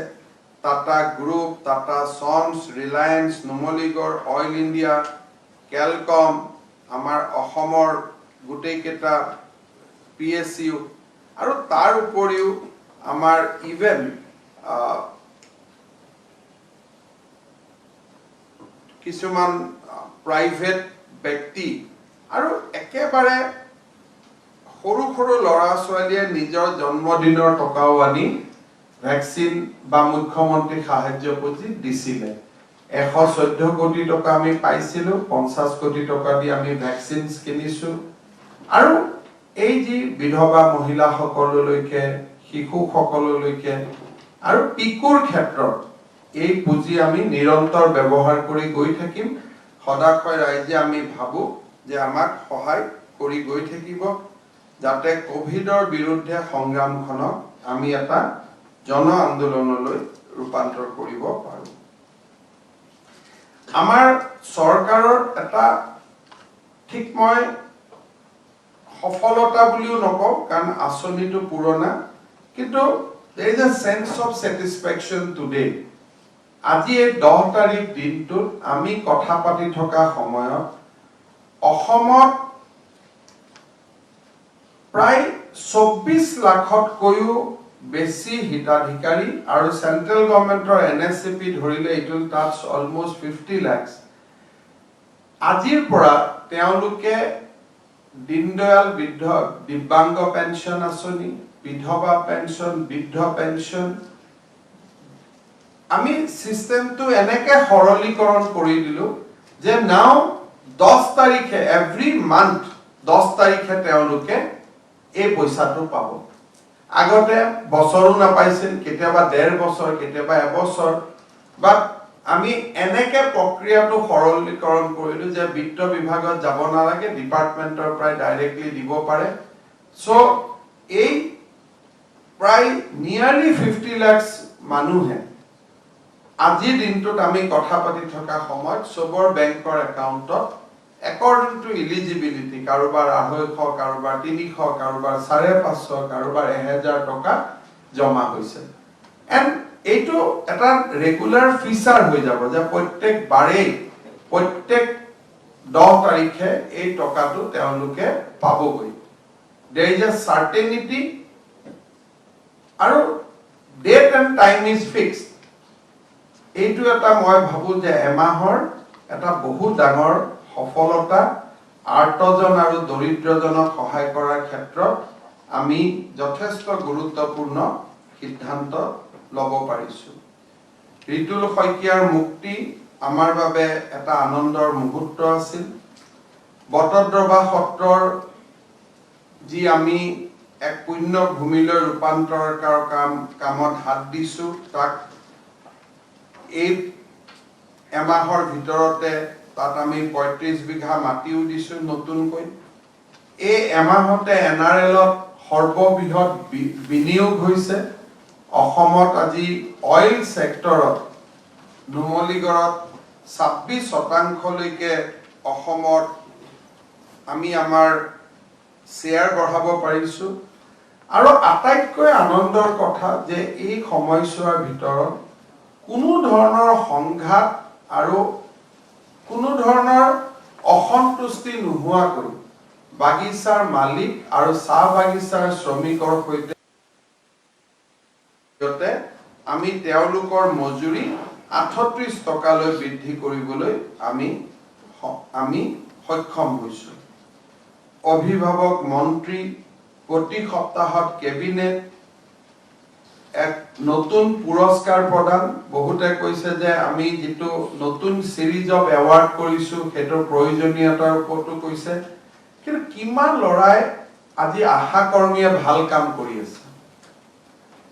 Tata group Tata Sons Reliance Numaligarh Oil India Calcom আমাৰ অসমৰ গোটেইকেইটা PSU আৰু তাৰ উপৰিও আমাৰ ইভেন কিছুমান প্ৰাইভেট ব্যক্তি আৰু একেবাৰে সৰু সৰু ল'ৰা ছোৱালীয়ে নিজৰ জন্মদিনৰ টকাও আনি ভ্যাকসিন বা মুখ্যমন্ত্ৰী সাহায্য পুঁজি দিছিলে 114 কোটি টকা আমি পাইছিলো 50 কোটি টকা দি আমি ভ্যাকসিনস কিনিছো আৰু এই যি বিধৱা মহিলা সকললৈকে শিশু সকললৈকে আৰু পিকুৰ ক্ষেত্ৰত এই পুঁজি আমি নিৰন্তৰ ব্যৱহাৰ কৰি গৈ থাকিম সদায় ৰাইজে আমি ভাবো যে আমাক সহায় কৰি গৈ থাকিব যাতে কোভিডৰ বিৰুদ্ধে সংগ্ৰামখনক আমি এটা জন আন্দোলনলৈ ৰূপান্তৰ কৰিব পাৰো আমাৰ চৰকাৰৰ এটা ঠিক মই সফলতা বুলিও নকওঁ কাৰণ আঁচনিটো পুৰণা কিন্তু there is a sense of satisfaction today আজি এই 10 তাৰিখ দিনটোত আমি কথা পাতি থকা সময়ত অসমত প্ৰায় 24 লাখতকৈও বেছি হিতাধিকাৰী আৰু সেন্ট্ৰেল গভৰ্ণমেন্টৰ NSCP ধৰিলে it will touch almost 50 lakhs আজিৰ পৰা তেওঁলোকে দীনদয়াল বৃদ্ধ দিব্যাংগ পেনশন আঁচনি বিধৱা পেনশন বৃদ্ধ পেনশন আমি সিস্টেমটো এনেকে সৰলীকৰণ কৰি দিলো যে নাও 10 তাৰিখে এভৰি মান্থ 10 তাৰিখে তেওঁলোকে এই পইচাটো পাব আগতে বছৰো নাপাইছিল কেতিয়াবা 1.5 বছৰ কেতিয়াবা 1 বছৰ বাট আমি এনেকে প্ৰক্ৰিয়াটো সৰলীকৰণ কৰিলো যে বিত্ত বিভাগত যাব নালাগে ডিপাৰ্টমেন্টৰ প্ৰায় ডাইৰেক্টলি দিব পাৰে সো এই প্ৰায় নিয়াৰলি 50 lakhs মানুহে আজি দিনটোত আমি কথা পাতি থকা সময়ত সবৰ বেংকৰ একাউণ্টত according to eligibility কাৰোবাৰ 250 কাৰোবাৰ 300 কাৰোবাৰ 550 কাৰোবাৰ 1000 টকা জমা হৈছে এন্ড এইটো এটা ৰেগুলাৰ ফিচাৰ হৈ যাব যে প্ৰত্যেক বাৰে প্ৰত্যেক 10 তাৰিখে এই টকাটো তেওঁলোকে পাবগৈ there is a certainty আৰু date and time is fixed এইটো এটা মই ভাবো যে এমাহৰ এটা বহুত ডাঙৰ সফলতা আৰ্তজন আৰু দৰিদ্ৰজনক সহায় কৰাৰ ক্ষেত্ৰত আমি যথেষ্ট গুৰুত্বপূৰ্ণ সিদ্ধান্ত লব পাৰিছো ঋতুল শইকীয়াৰ মুক্তি আমাৰ বাবে এটা আনন্দৰ মুহূৰ্ত আছিল বটদ্ৰবা সত্ৰৰ যি আমি এক পুণ্য ভূমিলৈ ৰূপান্তৰৰ কামত হাত দিছো তাক এই এমাহৰ ভিতৰতে তাত আমি 35 বিঘা মাটিও দিছো নতুনকৈ এই এমাহতে NRLত সৰ্ববৃহৎ বিনিয়োগ হৈছে অসমত আজি অইল সেক্টৰত নুমলীগড়ত 26% লৈকে অসমত আমি আমাৰ শেয়াৰ বঢ়াব পাৰিছো আৰু আটাইতকৈ আনন্দৰ কথা যে এই সময়ছোৱাৰ ভিতৰত কোনো ধৰণৰ সংঘাত আৰু কোনো ধৰণৰ অসন্তুষ্টি নোহোৱাকৈ বাগিচাৰ মালিক আৰু চাহ বাগিচাৰ শ্ৰমিকৰ সৈতে আমি তেওঁলোকৰ মজুৰি 38 টকালৈ বৃদ্ধি কৰিবলৈ আমি সক্ষম হৈছো অভিভাৱক মন্ত্ৰী প্ৰতি সপ্তাহত কেবিনেট এক নতুন পুৰস্কাৰ প্ৰদান বহুতে কৈছে যে আমি যেটো নতুন সিৰিজ অফ এৱাৰ্ড কৰিছো হেতৰ প্ৰয়োজনীয়তাৰ ওপৰতো কৈছে কিন্তু কিমান লৰাই আজি আশা কৰ্মীয়ে ভাল কাম কৰি আছে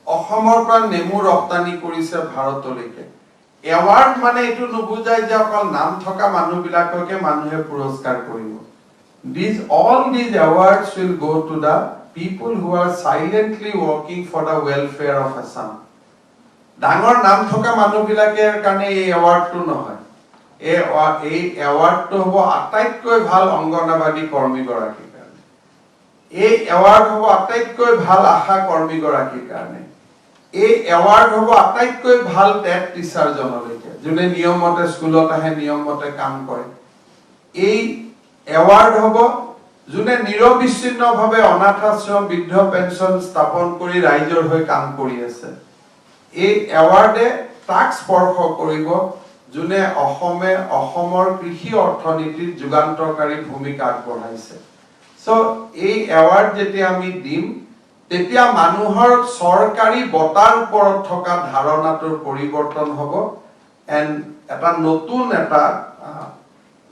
অসমৰ পৰা নেমু ৰপ্তানি কৰিছে ভাৰতলৈকে এৱাৰ্ড মানে এটো নুবুজাই যে অকল নাম থকা মানুহবিলাককে মানুহে পুৰস্কাৰ কৰিব all these awards will go to the people who are silently working for the welfare of Assam ডাঙৰ নাম থকা মানুহবিলাকৰ কাৰণে এই এৱাৰ্ডটো নহয় এই এৱাৰ্ডটো হ'ব আটাইতকৈ ভাল অংগনবাদী কৰ্মীগৰাকীৰ কাৰণে এই এৱাৰ্ড হ'ব আটাইতকৈ ভাল আশা কৰ্মীগৰাকীৰ কাৰণে এই এৱাৰ্ড হ'ব আটাইতকৈ ভাল টেট টিচাৰজনলৈকে যোনে নিয়মমতে স্কুলত আহে নিয়মমতে কাম কৰে এই এৱাৰ্ড হ'ব যোনে নিৰবিচ্ছিন্নভাৱে অনাথ আশ্ৰম বৃদ্ধ পেঞ্চন স্থাপন কৰি ৰাইজৰ হৈ কাম কৰি আছে এই এৱাৰ্ডে তাক স্পৰ্শ কৰিব যোনে অসমৰ কৃষি অৰ্থনীতিৰ যুগান্তকাৰী ভূমিকা আগবঢ়াইছে সো এই এৱাৰ্ড যেতিয়া আমি দিম তেতিয়া মানুহৰ চৰকাৰী বঁটাৰ ওপৰত থকা ধাৰণাটোৰ পৰিৱৰ্তন হ'ব এণ্ড এটা নতুন এটা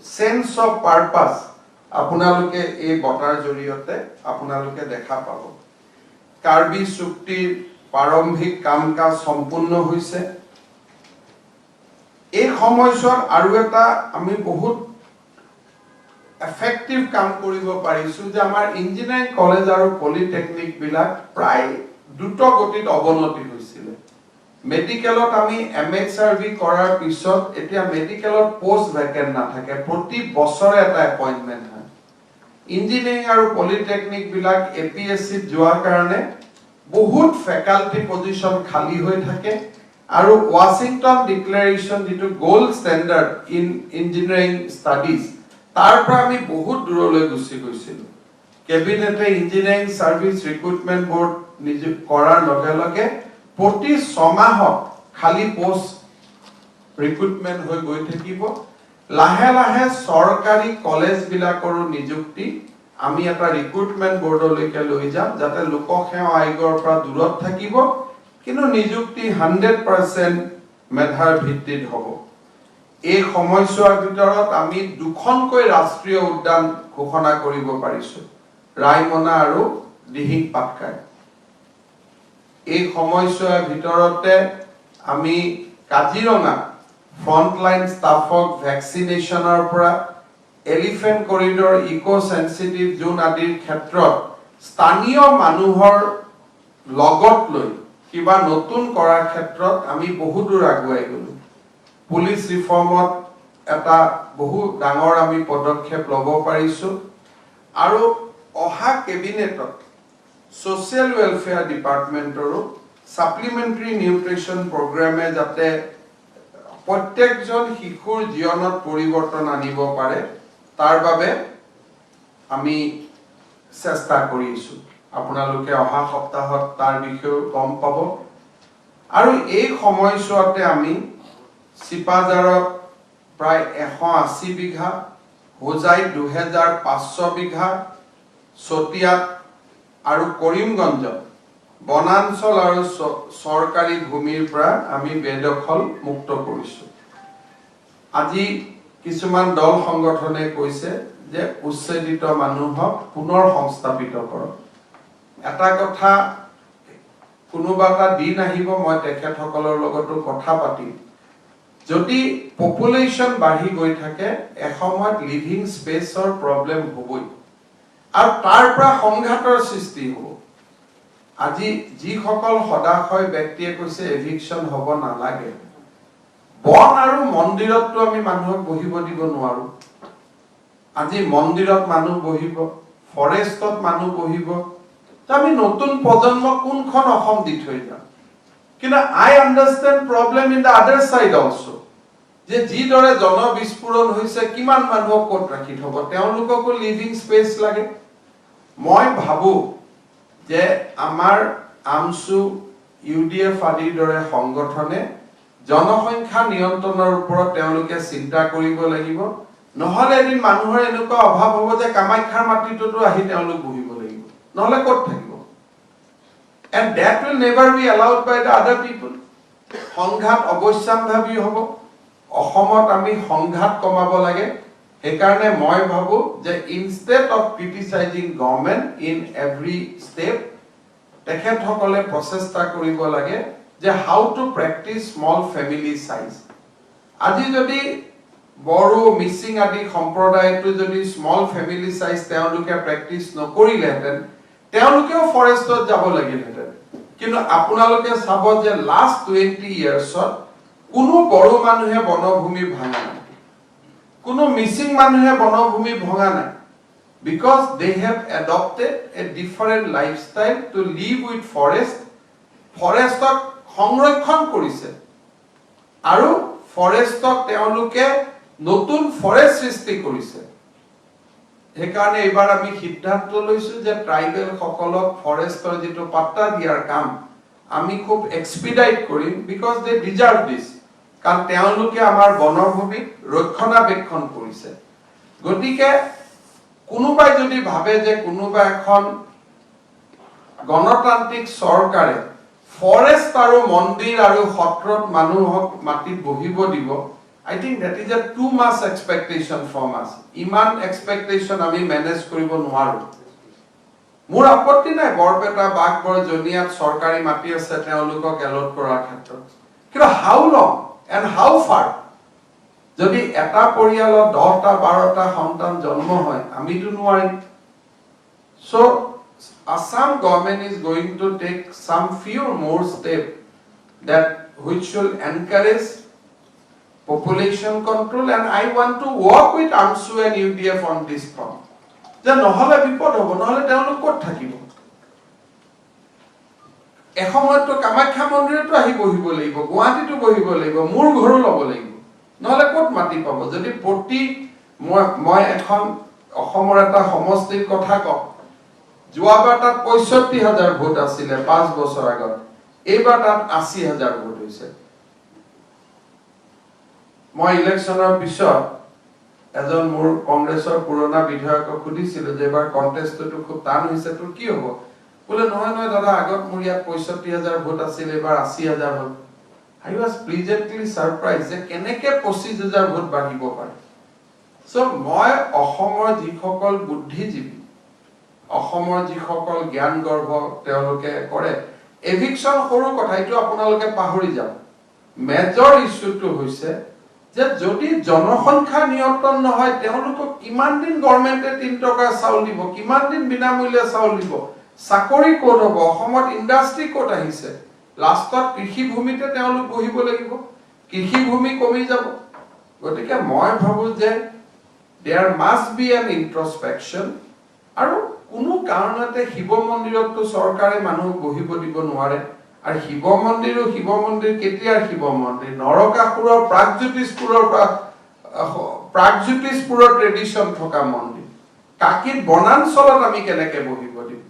সেন্স অফ পাৰপাস আপোনালোকে এই বঁটাৰ জৰিয়তে আপোনালোকে দেখা পাব কাৰ্বি চুক্তিৰ প্ৰাৰম্ভিক কাম-কাজ সম্পূৰ্ণ হৈছে এই সময়ছোৱাত আৰু এটা আমি বহুত এফেক্টিভ কাম কৰিব পাৰিছো যে আমাৰ ইঞ্জিনিয়াৰিং কলেজ আৰু পলিটেকনিক বিলাক প্ৰায় দ্ৰুত গতিত অৱনতি হৈছিল মেডিকেলত আমি এমএচআৰবি কৰাৰ পিছত এতিয়া মেডিকেলত পোষ্ট ভেকেন্ট নাথাকে প্ৰতি বছৰে এটা এপইন্টমেন্ট হয় ইঞ্জিনিয়াৰিং আৰু পলিটেকনিক বিলাক এপিএসসি যোৱাৰ কাৰণে বহুত ফেকাল্টি পজিশন খালি হৈ থাকে আৰু ওয়াশিংটন ডিক্লেৰেশন যেটো gold standard in engineering studies তাৰ পৰা আমি বহুত দূৰলৈ গুছি গৈছিল কেবিনেটে ইঞ্জিনিয়াৰিং সাৰ্ভিস ৰিক্ৰুটমেন্ট বোৰ্ড নিযুক্ত কৰাৰ লগে লগে প্ৰতি 6 মাহত খালি পোষ্ট ৰিক্ৰুটমেন্ট হৈ গৈ থাকিব লাহে লাহে চৰকাৰী কলেজ বিলাকৰো নিযুক্তি আমি এটা ৰিক্ৰুটমেন্ট বোৰ্ডলৈকে লৈ যাম যাতে লোকসেৱা আয়োগৰ পৰা দূৰত থাকিব কিন্তু নিযুক্তি 100% মেধাৰ ভিত্তিত হ'ব এই সময়ছোৱাৰ ভিতৰত আমি দুখনকৈ ৰাষ্ট্ৰীয় উদ্যান ঘোষণা কৰিব পাৰিছো ৰায়মনা আৰু দিহিং পাটকাই এই সময়ছোৱাৰ ভিতৰতে আমি কাজিৰঙা ফ্ৰন্টলাইন ষ্টাফক ভ্যাকচিনেশনৰ পৰা এলিফেন্ট কৰিডৰ ইকো সেনসিটিভ জোন আদিৰ ক্ষেত্ৰত স্থানীয় মানুহৰ লগত লৈ কিবা নতুন কৰাৰ ক্ষেত্ৰত আমি বহুত দূৰ আগুৱাই গলো পুলিশ ৰিফৰ্মত এটা বহু ডাঙৰ আমি পদক্ষেপ ল'ব পাৰিছো আৰু অহা কেবিনেটত সোশ্যাল ওয়েলফেয়াৰ ডিপাৰ্টমেন্টৰো সাপ্লিমেন্টাৰী নিউট্ৰিশন প্ৰগ্ৰামে যাতে প্ৰত্যেকজন শিশুৰ জীৱনত পৰিৱৰ্তন আনিব পাৰে তাৰ বাবে আমি চেষ্টা কৰিছো আপোনালোকে অহা সপ্তাহত তাৰ বিষয়ে গম পাব আৰু এই সময়ছোৱাতে আমি সিপাজাৰত প্ৰায় 180 বিঘা হোজাই 2500 বিঘা সতিয়াত আৰু কৰিমগঞ্জত বনাঞ্চল আৰু সৰকাৰী ভূমিৰ পৰা আমি বেদখল মুক্ত কৰিছো আজি কিছুমান দল সংগঠনে কৈছে যে উচ্ছেদিত মানুহক পুনৰ সংস্থাপিত কৰক এটা কথা কোনোবা এটা দিন আহিব মই তেখেতসকলৰ লগতো কথা পাতিম যদি পপুলেশন বাঢ়ি গৈ থাকে এসময়ত লিভিং স্পেসৰ প্ৰবলেম হ'বই আৰু তাৰ পৰা সংঘাতৰ সৃষ্টি হ'ব আজি যি সকল সদাশয় ব্যক্তিয়ে কৈছে এভিকশন হ'ব নালাগে বন আৰু মন্দিৰতটো আমি মানুহক বহিব দিব নোৱাৰো আজি মন্দিৰত মানুহ বহিব ফৰেষ্টত মানুহ বহিব আমি নতুন প্ৰজন্ম কোনখন অসম দি থৈ যাম কিন্তু আই আন্ডাৰস্ট্যান্ড প্ৰবলেম ইন দা আদাৰ সাইড অলসো যে যি দৰে জনবিস্ফোৰণ হৈছে কিমান মানুহক ক'ত ৰাখি থব তেওঁলোককো লিভিং স্পেস লাগে মই ভাবো যে আমাৰ আমসু ইউডিএফ আদিৰ দৰে সংগঠনে জনসংখ্যা নিয়ন্ত্ৰণৰ ওপৰত তেওঁলোকে চিন্তা কৰিব লাগিব নহলে এদিন মানুহৰ এনেকুৱা অভাৱ হ'ব যে কামাখ্যাৰ মাটিটোতো আহি তেওঁলোক বহিব লাগিব নহলে ক'ত থাকিব and that will never be allowed by the other people সংঘাত অবশ্যম্ভাৱী হ'ব অসমত আমি সংঘাত কমাব লাগে সেইকাৰণে মই ভাবো যে instead of criticising government in every step তেখেতসকলে প্ৰচেষ্টা কৰিব লাগে যে how to practise small family size আজি যদি বড়ো মিসিং আদি সম্প্ৰদায়টো যদি স্মল ফ্যামিলি সাইজ তেওঁলোকে প্ৰেক্টিস নকৰিলেহেঁতেন তেওঁলোকেও ফৰেষ্টত যাব লাগিলহেঁতেন কিন্তু আপোনালোকে চাব যে লাষ্ট 20 ইয়াৰ্ছত কোনো বড়ো মানুহে বনভূমি ভাঙা নাই, কোনো মিচিং মানুহে বনভূমি ভঙা নাই, because they have adopted a different lifestyle to live with forest. ফৰেষ্টক সংৰক্ষণ কৰিছে আৰু ফৰেষ্টক তেওঁলোকে নতুন ফৰেষ্ট সৃষ্টি কৰিছে। সেইকাৰণে এইবাৰ আমি সিদ্ধান্ত লৈছো যে ট্ৰাইবেল সকলক ফৰেষ্টৰ যেটো পাট্টা দিয়াৰ কাম আমি খুব এক্সপিডাইট কৰিম, because they deserve this, কাৰণ তেওঁলোকে আমাৰ বনভূমিক ৰক্ষণাবেক্ষণ কৰিছে। গতিকে কোনোবাই যদি ভাবে যে কোনোবা এখন গণতান্ত্ৰিক চৰকাৰে ফৰেষ্ট আৰু মন্দিৰ আৰু সত্ৰত মানুহক মাটিত বহিব দিব, I think that is a too much expectation from us. ইমান expectation আমি মেনেজ কৰিব নোৱাৰো। মোৰ আপত্তি নাই বৰপেটা বাগবৰ জনিয়াত চৰকাৰী মাটি আছে তেওঁলোকক এলট কৰাৰ ক্ষেত্ৰত, কিন্তু how long and how far? যদি এটা পৰিয়ালত 10টা 12টা সন্তান জন্ম হয় আমিতো নোৱাৰিম। So Assam government is going to take some few more steps that which should encourage population control, and I want to work with AMSU and UDF on this front. যে নহলে বিপদ হ'ব, নহলে তেওঁলোক ক'ত থাকিব? এসময়তো কামাখ্যা মন্দিৰতো আহি বহিব লাগিব, গুৱাহাটীতো বহিব লাগিব, মোৰ ঘৰো ল'ব লাগিব, নহলে ক'ত মাটি পাব? যদি প্ৰতি মই এখন অসমৰ এটা সমষ্টিৰ কথা কওঁ, যোৱাবাৰ তাত 65,000 ভোট আছিলে 5 বছৰ আগত, এইবাৰ তাত 80,000 ভোট হৈছে। মই ইলেকশ্যনৰ পিছত এজন মোৰ কংগ্ৰেছৰ পুৰণা বিধায়কক সুধিছিলো যে এবাৰ কন্টেষ্টটো খুব টান হৈছে, তোৰ কি হ'ব? বোলে নহয় নহয় দাদা, আগত মোৰ ইয়াত 65,000 ভোট আছিল, এবাৰ 80,000 হ'ল। I was pleasantly surprised যে কেনেকে 25,000 ভোট বাঢ়িব পাৰে। So মই অসমৰ যিসকল বুদ্ধিজীৱী, অসমৰ যিসকল জ্ঞান গৰ্ভ তেওঁলোকে কৰে, এভিকশ্যন সৰু কথা, এইটো আপোনালোকে পাহৰি যাওক। মেজৰ ইস্যুটো হৈছে যে যদি জনসংখ্যা নিয়ন্ত্ৰণ নহয় তেওঁলোকক কিমান দিন গভৰ্ণমেণ্টে 3 টকা চাউল দিব, কিমান দিন বিনামূল্যে চাউল দিব, চাকৰি ক'ত হ'ব, অসমত ইণ্ডাষ্ট্ৰি ক'ত আহিছে? লাষ্টত কৃষি ভূমিতে তেওঁলোক বহিব লাগিব, কৃষি ভূমি কমি যাব। গতিকে মই ভাবো যে there must be an introspection, আৰু কোনো কাৰণতে শিৱ মন্দিৰতো চৰকাৰে মানুহ বহিব দিব নোৱাৰে। আৰু শিৱ মন্দিৰ কেতিয়াৰ শিৱ মন্দিৰ? নৰকাসুৰৰ প্ৰাগজ্যোতিষপুৰৰ ট্ৰেডিশ্যন থকা মন্দিৰ। কাকিত বনাঞ্চলত আমি কেনেকে বহিব দিম?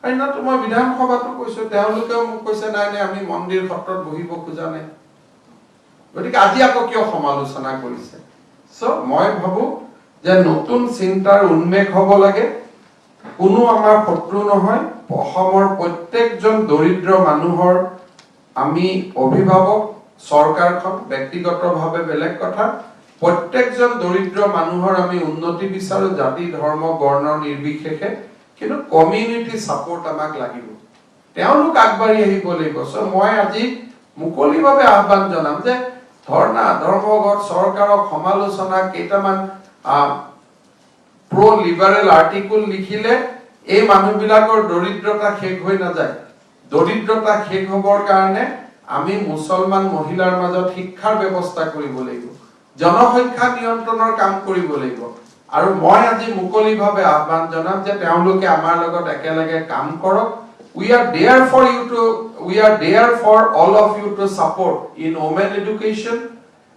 সেইদিনাতো মই বিধানসভাতো কৈছো, তেওঁলোকেও মোক কৈছে নাই নাই আমি মন্দিৰ সত্ৰত বহিব খোজা নাই। গতিকে আজি আকৌ কিয় সমালোচনা কৰিছে? সো মই ভাবো যে নতুন চিন্তাৰ উন্মেষ হ'ব লাগে। কোনো আমাৰ শত্ৰু নহয়, অসমৰ প্ৰত্যেকজন দৰিদ্ৰ মানুহৰ আমি অভিভাৱক, চৰকাৰখন ব্যক্তিগতভাৱে বেলেগ কথা, প্ৰত্যেকজন দৰিদ্ৰ মানুহৰ আমি উন্নতি বিচাৰো, জাতি ধৰ্ম বৰ্ণ নিৰ্বিশেষে, কিন্তু কমিউনিটি সাপোৰ্ট আমাক লাগিব, তেওঁলোক আগবাঢ়ি আহিব লাগিব। সো মই আজি মুকলিভাৱে আহ্বান জনাম যে ধৰ্ণা ধৰ্মঘট, চৰকাৰক সমালোচনা, কেইটামান প্ৰ লিবাৰেল আৰ্টিকল লিখিলে এই মানুহবিলাকৰ দৰিদ্ৰতা শেষ হৈ নাযায়। দৰিদ্ৰতা শেষ হ'বৰ কাৰণে আমি মুছলমান মহিলাৰ মাজত শিক্ষাৰ ব্যৱস্থা কৰিব লাগিব, জনসংখ্যা নিয়ন্ত্ৰণৰ কাম কৰিব লাগিব। আৰু মই আজি মুকলিভাৱে আহ্বান জনাম যে তেওঁলোকে আমাৰ লগত একেলগে কাম কৰক। We are there for all of you to support in women education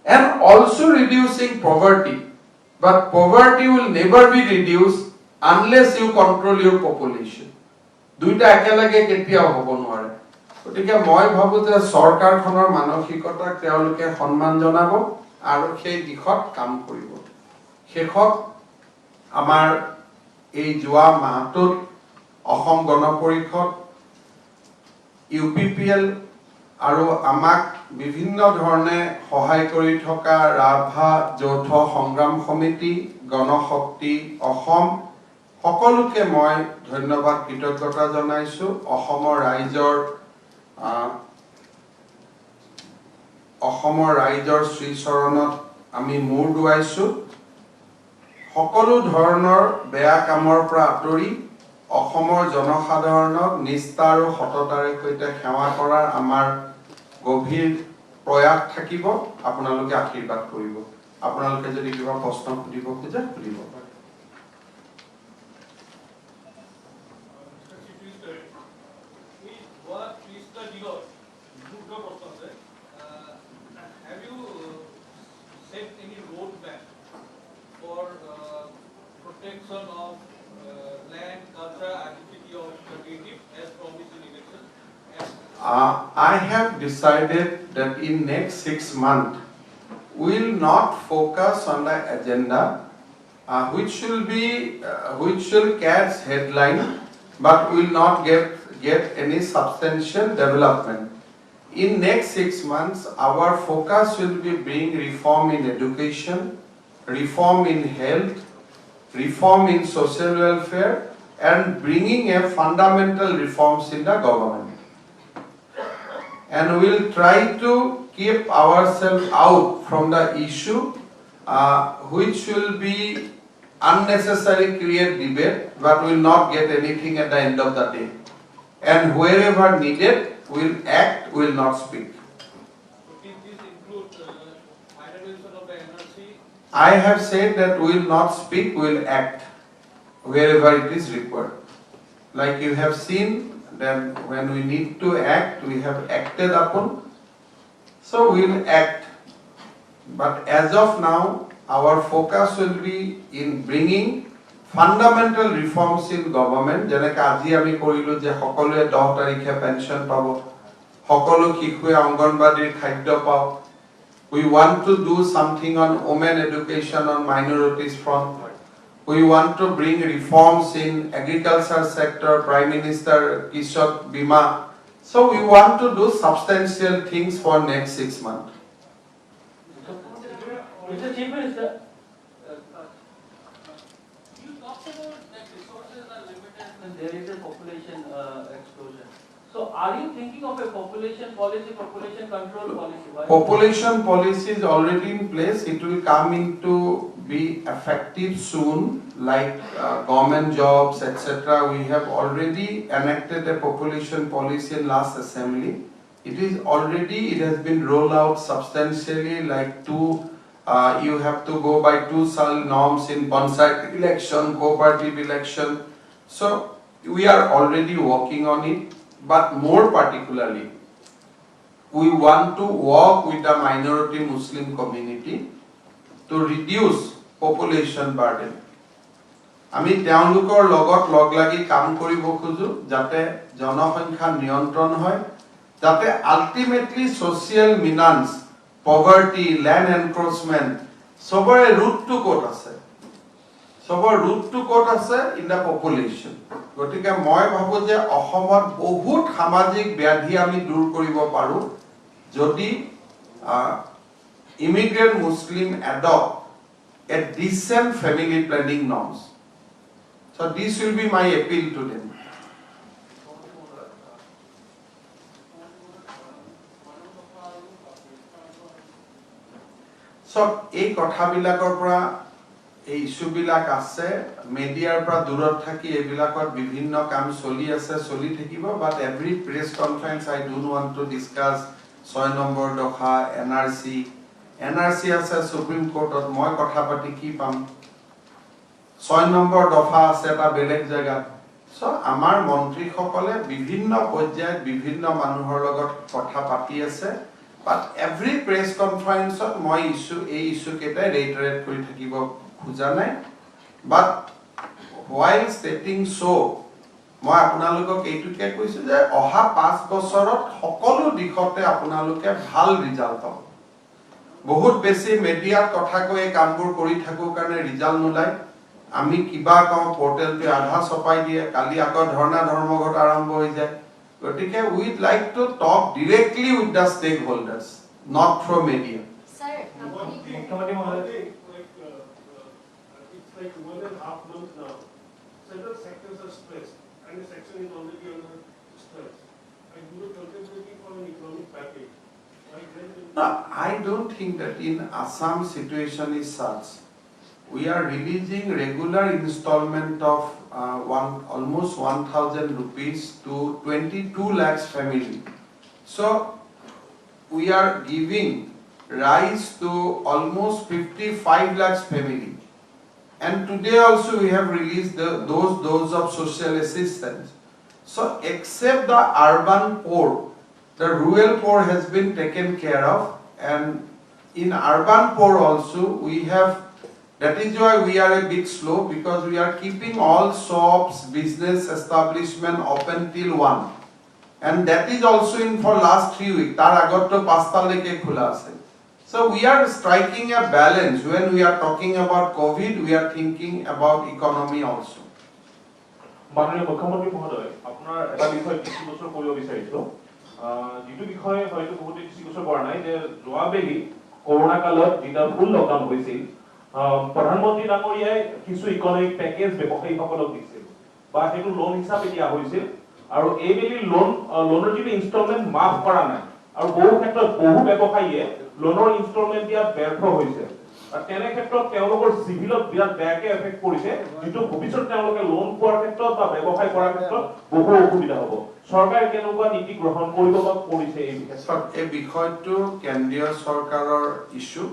and also reducing poverty. But poverty will never be reduced unless you control your population. দুইটা একেলগে কেতিয়াও হ'ব নোৱাৰে। গতিকে মই ভাবো যে চৰকাৰখনৰ মানসিকতাক তেওঁলোকে সন্মান জনাব আৰু সেই দিশত কাম কৰিব। শেষত আমাৰ এই যোৱা মাহটোত অসম গণ পৰিষদ, UPPL আৰু আমাক বিভিন্ন ধৰণে সহায় কৰি থকা ৰাভা যৌথ সংগ্ৰাম সমিতি, গণশক্তি অসম, সকলোকে মই ধন্যবাদ কৃতজ্ঞতা জনাইছো। অসমৰ ৰাইজৰ শ্ৰীচৰণত আমি মূৰ দুৱাইছো। সকলো ধৰণৰ বেয়া কামৰ পৰা আঁতৰি অসমৰ জনসাধাৰণক নিষ্ঠা আৰু সততাৰে সৈতে সেৱা কৰাৰ আমাৰ গভীৰ প্ৰয়াস থাকিব আপোনালোকে আশীৰ্বাদ কৰিব আপোনালোকে যদি কিবা প্ৰশ্ন সুধিব খোজে সুধিব পাৰে Have you set any roadmap for protection of land, culture, identity of the native as promised in election? I have decided that in next 6 months we will not focus on the agenda which will catch headline but will not get any substantial development. In next 6 months our focus will be bring reform in education, reform in health, reform in social welfare and bringing a fundamental reforms in the government. And we will try to keep ourselves out from the issue which will be unnecessary create debate but will not get anything at the end of the day. And wherever needed, we will act, we will not speak. So did this include finalization of the NRC? I have said that we will not speak, we will act wherever it is required. Like you have seen, then when we need to act, we have acted upon. So we will act. But as of now, our focus will be in bringing fundamental reforms in government. যেনেকৈ আজি আমি কৰিলো যে সকলোৱে 10 তাৰিখে pension পাব, সকলো শিশুৱে অংগনবাড়ীৰ খাদ্য পাব. We want to do something on women education on minorities front. We want to bring reforms in agriculture sector, Prime Minister Kishak Bima. So we want to do substantial things for next 6 months. Mr. Chief Minister, You talked about that resources are limited. there is a population explosion. So are you thinking of a population policy, population control policy? Why- Population policy is already in place. It will come into be effective soon, like government jobs, etc. We have already enacted a population policy in last assembly. It has been rolled out substantially, like you have to go by 2 norms in Panchayat election, cooperative election. So we are already working on it, but more particularly, we want to work with the minority Muslim community to reduce population burden. আমি তেওঁলোকৰ লগত লগ লাগি কাম কৰিব খোজো যাতে জনসংখ্যা নিয়ন্ত্ৰণ হয়, যাতে আলটিমেটলি সোশিয়াল মিনান্স, পভাৰ্টি, ল্যান্ড এনক্ৰোচমেন্ট সবৰে ৰুটটো ক'ত আছে? সবৰ ৰুটটো ক'ত আছে? In the population. গতিকে মই ভাবো যে অসমত বহুত সামাজিক ব্যাধি আমি দূৰ কৰিব পাৰো যদি immigrant Muslim adopt a decent family planning norms. So this will be my appeal to them. So এই কথাবিলাকৰ পৰা এই ইস্যুবিলাক আছে, মিডিয়াৰ পৰা দূৰত থাকি এইবিলাকত বিভিন্ন কাম চলি আছে, চলি থাকিব, but every press conference I don't want to discuss 6 number দফা NRC আছে সুপ্ৰিম কোৰ্টত, মই কথা পাতি কি পাম? 6 নম্বৰ দফা আছে এটা বেলেগ জায়গাত. So আমাৰ মন্ত্ৰীসকলে বিভিন্ন পৰ্যায়ত বিভিন্ন মানুহৰ লগত কথা পাতি আছে, but every press conference মই issue কেইটা reiterate কৰি থাকিব খোজা নাই. But while stating so, মই আপোনালোকক এইটোকে কৈছো যে অহা 5 বছৰত সকলো দিশতে আপোনালোকে ভাল ৰিজাল্ট পাব. বহুত বেছি মিডিয়াত কথা কৈ কামবোৰ কৰি থাকো কাৰণে ৰিজাল্ট নোলায়. আমি কিবা কওঁ পোৰ্টেলটো আধা ছপাই দিয়ে, কালি আকৌ ধৰ্মঘট আৰম্ভ হৈ যায়. গতিকে we'd like to talk directly with the stakeholders, not through media. Sir, मुख्यमंत्री महोदय, it's like 1.5 months now. Several sectors are stressed, and the section is already under stress. And you are contemplating for an economic package. No, I don't think that in Assam situation is such. we are releasing regular installment of almost 1,000 rupees to 22 lakhs family. So we are giving rise to almost 55 lakhs family. And today also we have released those of social assistance. So except the urban poor, the rural poor has been taken care of, and in urban poor also we have, that is why we are a bit slow, because we are keeping all shops, business establishment open till 1. And that is also in for last 3 weeks. Tar agot to 5 ta leke khula ase. So we are striking a balance. When we are talking about COVID, we are thinking about economy also. মাননীয় মুখ্যমন্ত্ৰী মহোদয়, আপোনাৰ এটা বিষয় দৃষ্টিগোচৰ কৰিব বিচাৰিছো, যিটো বিষয়ে হয়তো বহুতে দৃষ্টিগোচৰ কৰা নাই, যে যোৱাবেলি কৰোনা কালত যেতিয়া ফুল লকডাউন হৈছিল, প্ৰধানমন্ত্ৰী ডাঙৰীয়াই কিছু ইকনমিক পেকেজ ব্যৱসায়ীসকলক দিছিল বা সেইটো লোন হিচাপে দিয়া হৈছিল, আৰু এইবেলি লোনৰ যিটো ইনষ্টলমেণ্ট মাফ কৰা নাই, আৰু বহু ক্ষেত্ৰত বহু ব্যৱসায়ীয়ে লোনৰ ইনষ্টলমেণ্ট দিয়াত ব্যৰ্থ হৈছে। তেনে ক্ষেত্ৰত তেওঁলোকৰ চিভিলত বিৰাট বেয়াকে এফেক্ট কৰিছে, যিটো ভৱিষ্যত তেওঁলোকে লোন পোৱাৰ ক্ষেত্ৰত বা ব্যৱসায় কৰাৰ ক্ষেত্ৰত বহু অসুবিধা হ'ব। চৰকাৰে কেনেকুৱা নীতি গ্ৰহণ কৰিব বা কৰিছে এই ক্ষেত্ৰত? এই বিষয়টো কেন্দ্ৰীয় চৰকাৰৰ ইস্যু।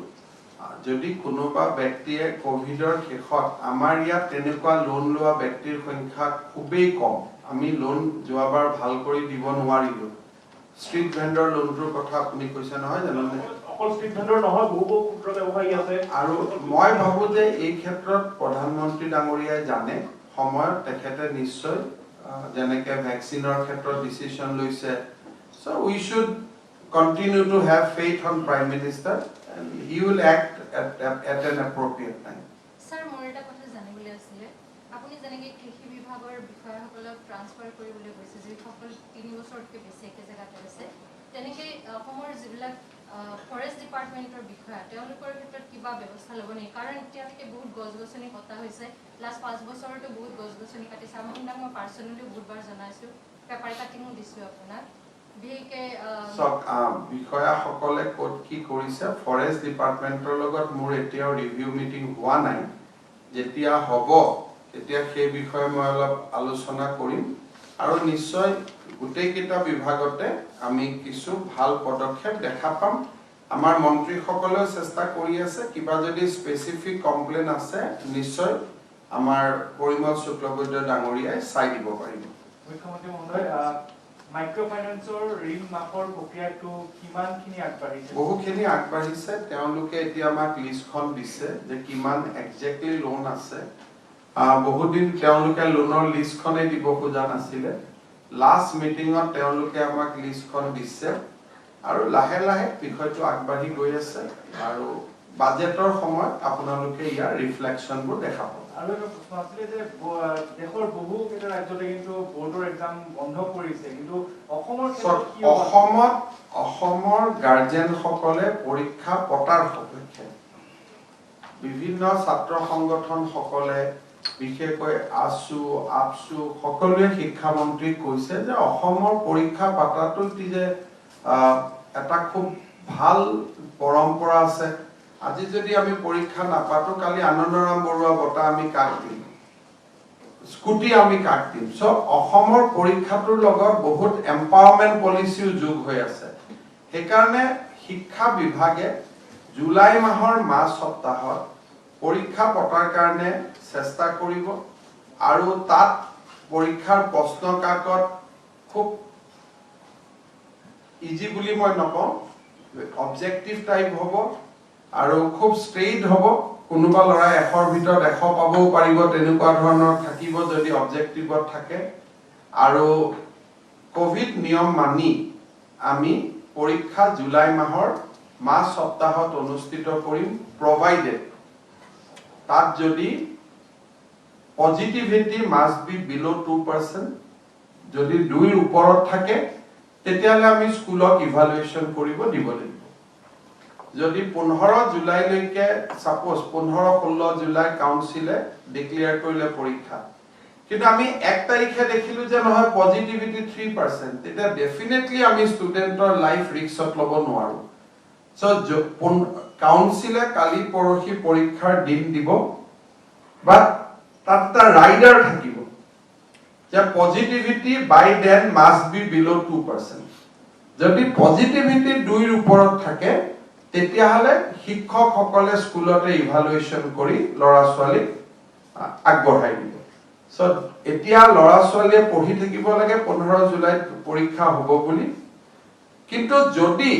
যদি কোনোবা ব্যক্তিয়ে কোভিডৰ শেষত, আমাৰ ইয়াত তেনেকুৱা লোন লোৱা ব্যক্তিৰ সংখ্যা খুবেই কম, আমি লোন যোৱাবাৰ ভাল কৰি দিব নোৱাৰিলো। ষ্ট্ৰীট ভেণ্ডৰ লোনটোৰ কথা আপুনি কৈছে নহয় জানো? অকল ষ্ট্ৰীট ভেণ্ডৰ নহয়, বহু ক্ষুদ্ৰ ব্যৱসায়ী আছে। আৰু মই ভাবো যে এই ক্ষেত্ৰত প্ৰধানমন্ত্ৰী ডাঙৰীয়াই জানে, সময়ত তেখেতে নিশ্চয় যেনেকে ভ্যাকচিনৰ ক্ষেত্ৰত ডিসিশন লৈছে। So we should continue to have faith on Prime Minister and he will act at an appropriate time. Sir, মোৰ এটা কথা জানিবলৈ আছিল, আপুনি যেনেকৈ কৃষি বিভাগৰ বিষয়াসকলক ট্ৰান্সফাৰ কৰিবলৈ কৈছে, যিসকল 3 বছৰতকৈ বেছি একে জেগাতে আছে, তেনেকৈ অসমৰ যিবিলাক ফৰেষ্ট ডিপাৰ্টমেণ্টৰ বিষয়া, তেওঁলোকৰ ক্ষেত্ৰত কিবা ব্যৱস্থা ল'ব নেকি? কাৰণ এতিয়ালৈকে বহুত গছ-গছনি কটা হৈছে, লাষ্ট 5 বছৰতো বহুত গছ-গছনি কাটিছে। আমি সিদিনা মই পাৰ্চনেলি বহুতবাৰ জনাইছোঁ, পেপাৰ কাটিঙো দিছোঁ আপোনাক। বিষয়াসকলে ক'ত কি কৰিছে, ফৰেষ্ট ডিপাৰ্টমেণ্টৰ লগত মোৰ এতিয়াও ৰিভিউ মিটিং হোৱা নাই। যেতিয়া হ'ব তেতিয়া সেই বিষয়ে মই অলপ আলোচনা কৰিম, আৰু নিশ্চয় গোটেইকেইটা বিভাগতে আমি কিছু ভাল পদক্ষেপ দেখা পাম। আমাৰ মন্ত্ৰীসকলেও চেষ্টা কৰি আছে, কিবা যদি স্পেচিফিক কমপ্লেইন আছে নিশ্চয় আমাৰ পৰিমল শুক্লবৈদ্য ডাঙৰীয়াই চাই দিব পাৰিব। মুখ্যমন্ত্ৰী মহোদয়, মাইক্ৰ ফাইনেন্সৰ ঋণ মাফৰ প্ৰক্ৰিয়াটো কিমানখিনি আগবাঢ়িছে? বহুখিনি আগবাঢ়িছে। তেওঁলোকে এতিয়া আমাক লিষ্টখন দিছে যে কিমান একজেক্টলি লোন আছে। বহুদিন তেওঁলোকে লোনৰ লিষ্টখনেই দিব খোজা নাছিলে। লাষ্ট মিটিঙত তেওঁলোকে আমাক লিষ্টখন দিছে, আৰু লাহে লাহে বিষয়টো আগবাঢ়ি গৈ আছে, আৰু বাজেটৰ সময়ত আপোনালোকে ইয়াৰ ৰিফ্লেকশ্যনবোৰ দেখা পাব। আৰু এটা প্ৰশ্ন আছিলে যে দেশৰ বহুকেইটা ৰাজ্যতে কিন্তু বৰ্ডৰ এক্সাম বন্ধ কৰিছে, কিন্তু অসমৰ গাৰ্জেনসকলে পৰীক্ষা পতাৰ সপক্ষে। বিভিন্ন ছাত্ৰ সংগঠনসকলে, বিশেষকৈ আছু, আপছু সকলোৱে শিক্ষামন্ত্ৰীক কৈছে যে অসমৰ পৰীক্ষা পাতাটো যে এটা খুব ভাল পৰম্পৰা আছে। আজি যদি আমি পৰীক্ষা নাপাতো, কালি আনন্দৰাম বৰুৱা বঁটা আমি কাক দিম, স্কুটি আমি কাক দিম। চ' অসমৰ পৰীক্ষাটোৰ লগত বহুত এম্পাৱাৰমেণ্ট পলিচিও যোগ হৈ আছে। সেইকাৰণে শিক্ষা বিভাগে জুলাই মাহৰ মাজ সপ্তাহত পৰীক্ষা পতাৰ কাৰণে চেষ্টা কৰিব, আৰু তাত পৰীক্ষাৰ প্ৰশ্ন কাকত খুব ইজি বুলি মই নকওঁ, অবজেক্টিভ টাইপ হ'ব আৰু খুব ষ্ট্ৰেইট হ'ব। কোনোবা ল'ৰাই 100ৰ ভিতৰত 100 পাবও পাৰিব, তেনেকুৱা ধৰণৰ থাকিব যদি অবজেক্টিভত থাকে। আৰু কোভিড নিয়ম মানি আমি পৰীক্ষা জুলাই মাহৰ মাজ সপ্তাহত অনুষ্ঠিত কৰিম, প্ৰভাইডেড তাত যদি পজিটিভিটি মাষ্ট বি বিলো 2%, যদি 2ৰ ওপৰত থাকে তেতিয়াহ'লে আমি স্কুলক ইভালুৱেশ্যন কৰিব দিব লাগিব। যদি 15 জুলাইলৈকে সাপোজ 15-16 জুলাই কাউন্সিলে ডিক্লেয়াৰ কৰিলে পৰীক্ষা, কিন্তু আমি 1 তাৰিখে দেখিলো যে নহয় পজিটিভিটি 3%, তেতিয়া ডেফিনেটলি আমি ষ্টুডেণ্টৰ লাইফ ৰিস্কত ল'ব নোৱাৰো। চ' কাউন্সিলে কালি পৰহি পৰীক্ষাৰ দিন দিব, বাট তাত এটা ৰাইডাৰ থাকিব যে positivity by then must be below 2%। যদি পজিটিভিটি 2ৰ ওপৰত থাকে তেতিয়াহ'লে শিক্ষকসকলে স্কুলতে ইভালুৱেশ্যন কৰি ল'ৰা ছোৱালীক আগবঢ়াই দিব। সো এতিয়া ল'ৰা ছোৱালীয়ে পঢ়ি থাকিব লাগে 15 জুলাইত পৰীক্ষা হ'ব বুলি, কিন্তু যদি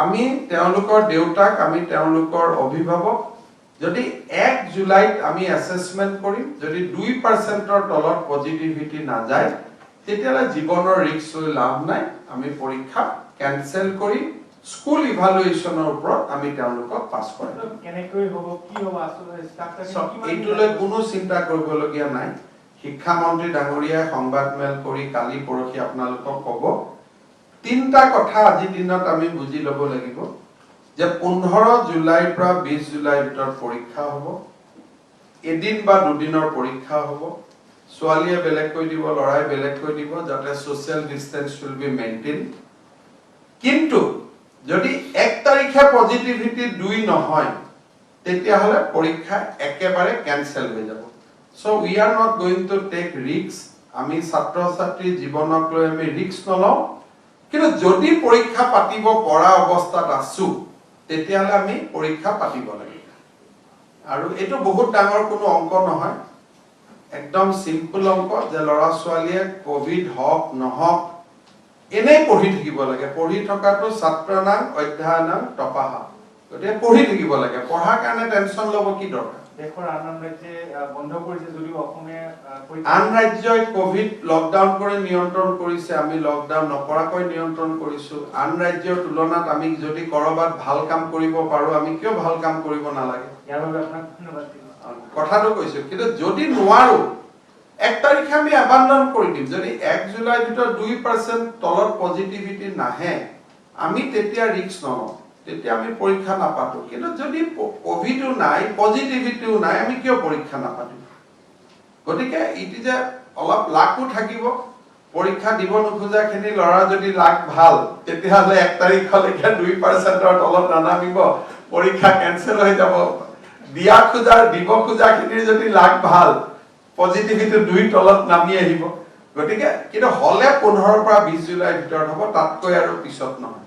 আমি তেওঁলোকৰ দেউতাক, আমি তেওঁলোকৰ অভিভাৱক যদি 1 জুলাইত আমি এছেছমেন্ট কৰিম, যদি 2%ৰ তলত পজিটিভিটি নাযায় তেতিয়াহ'লে জীৱনৰ ৰিস্ক লৈ লাভ নাই, আমি পৰীক্ষা কেনসেল কৰি স্কুল ইভালুৱেশ্যনৰ ওপৰত আমি তেওঁলোকক পাছ কৰাম। কেনেকৈ হ'ব, কি হ'ব, আচলতে এইটোলৈ কোনো চিন্তা কৰিবলগীয়া নাই। শিক্ষামন্ত্ৰী ডাঙৰীয়াই সংবাদমেল কৰি কালি পৰহি আপোনালোকক ক'ব। 3টা কথা আজি দিনত আমি বুজি ল'ব লাগিব যে 15 জুলাইৰ পৰা 20 জুলাইৰ ভিতৰত পৰীক্ষা হ'ব, এদিন বা দুদিনৰ পৰীক্ষা হ'ব। ছোৱালীয়ে বেলেগকৈ দিব, ল'ৰাই বেলেগকৈ দিব, যাতে social distance will be maintain. কিন্তু যদি 1 তাৰিখে পজিটিভিটি 2 নহয় তেতিয়াহ'লে পৰীক্ষা একেবাৰে কেনসেল হৈ যাব। So we are not going to take risk. আমি ছাত্ৰ ছাত্ৰীৰ জীৱনক লৈ আমি ৰিস্ক নলওঁ, কিন্তু যদি পৰীক্ষা পাতিব পৰা অৱস্থাত আছো তেতিয়াহ'লে আমি পৰীক্ষা পাতিব লাগে। আৰু এইটো বহুত ডাঙৰ কোনো অংক নহয়, একদম সিম্পল অংক যে ল'ৰা ছোৱালীয়ে কোভিড হওক নহওক এনেই পঢ়ি থাকিব লাগে। পঢ়ি থকাটো ছাত্ৰনাং অধ্যয়নাং তপাহা, গতিকে পঢ়ি থাকিব লাগে। পঢ়াৰ কাৰণে টেনচন ল'ব কি দৰকাৰ? দেশৰ আন ৰাজ্যে বন্ধ কৰিছে যদিও অসমে আন ৰাজ্যই কোভিড লকডাউন কৰি নিয়ন্ত্ৰণ কৰিছে, আমি লকডাউন নকৰাকৈ নিয়ন্ত্ৰণ কৰিছো। আন ৰাজ্যৰ তুলনাত আমি যদি কৰবাত ভাল কাম কৰিব পাৰো আমি কিয় ভাল কাম কৰিব নালাগে? ইয়াৰ বাবে আপোনাক ধন্যবাদ দিম। কথাটো কৈছো, কিন্তু যদি নোৱাৰো 1 তাৰিখে আমি আবান্ডন কৰি দিম। যদি 1 জুলাইৰ ভিতৰত 2% তলত পজিটিভিটি নাহে আমি তেতিয়া ৰিস্ক নলওঁ, তেতিয়া আমি পৰীক্ষা নাপাতো। কিন্তু যদি কোভিডো নাই, পজিটিভিটিও নাই, আমি কিয় পৰীক্ষা নাপাতিম? গতিকে ইটি যে অলপ লাকো থাকিব। পৰীক্ষা দিব নোখোজাখিনি ল'ৰা যদি লাক ভাল তেতিয়াহ'লে 1 তাৰিখলৈকে 2%ৰ তলত নানামিব, পৰীক্ষা কেনসেল হৈ যাব। দিয়া খোজাৰ দিব খোজাখিনিৰ যদি লাক ভাল, পজিটিভিটি 2 তলত নামি আহিব। গতিকে কিন্তু হলে 15 পৰা 20 জুলাইৰ ভিতৰত হ'ব, তাতকৈ আৰু পিছত নহয়।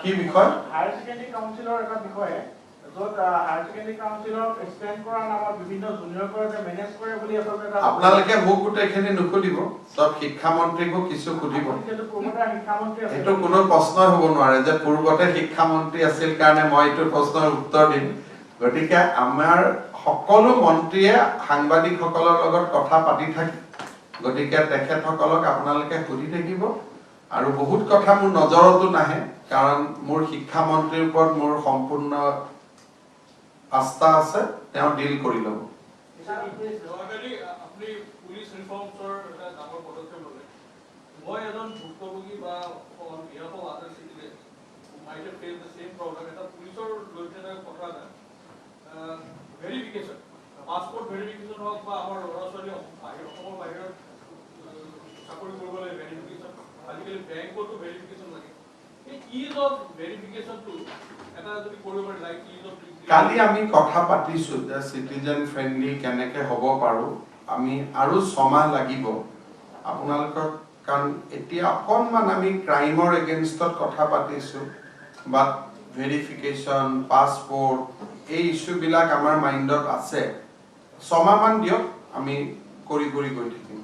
কি বিষয়? হায়াৰ ছেকেণ্ডাৰী কাউন্সিলৰ এটা বিষয়ে য'ত হায়াৰ ছেকেণ্ডাৰী কাউন্সিলক এক্সটেণ্ড কৰা নামত বিভিন্ন জুনিয়ৰ কলেজে মেনেজ কৰে বুলি আচলতে আপোনালোকে মোক গোটেইখিনি নুসুধিব, চব শিক্ষামন্ত্ৰীকো কিছু সুধিব। এইটো কোনো প্ৰশ্নই হ'ব নোৱাৰে যে পূৰ্বতে শিক্ষামন্ত্ৰী আছিল কাৰণে মই এইটো প্ৰশ্নৰ উত্তৰ দিম। গতিকে আমাৰ সকলো মন্ত্ৰীয়ে সাংবাদিকসকলৰ লগত কথা পাতি থাকে, গতিকে তেখেতসকলক আপোনালোকে সুধি থাকিব। আৰু বহুত কথা মোৰ নজৰতো নাহে, কাৰণ মোৰ শিক্ষামন্ত্ৰীৰ ওপৰত মোৰ সম্পূৰ্ণ আস্থা আছে, তেওঁ ডিল কৰি ল'ব। আপুনি পুলিচ ৰিফৰ্মছৰ এটা ডাঙৰ পদক্ষেপ ল'লে। মই এজন ভুক্তভোগী বা on behalf of other citizens might have face the same problem. এটা পুলিচৰ লৈ পেলাই কথা নাই, ভেৰিফিকেশ্যন, পাছপৰ্ট ভেৰিফিকেশ্যন হওক বা আমাৰ ল'ৰা ছোৱালী অসমৰ বাহিৰত চাকৰি কৰিব লাগে ভেৰিফিকেশ্যন, আজিকালি বেংকতো ভেৰিফিকেশ্যন লাগে। এই ইজ অফ ভেৰিফিকেশ্যনটো এটা যদি কৰিব পাৰি, লাইক ইজ অফ কালি আমি কথা পাতিছো যে সিটিজেন ফ্ৰেণ্ডলি কেনেকে হ'ব পাৰো। আমি আৰু 6 মাহ লাগিব আপোনালোকক, কাৰণ এতিয়া অকণমান আমি ক্ৰাইমৰ এগেইনষ্টত কথা পাতিছো, বাট ভেৰিফিকেশ্যন, পাছপৰ্ট এই ইছ্যুবিলাক আমাৰ মাইণ্ডত আছে। 6 মাহ মান দিয়ক, আমি কৰি গৈ থাকিম।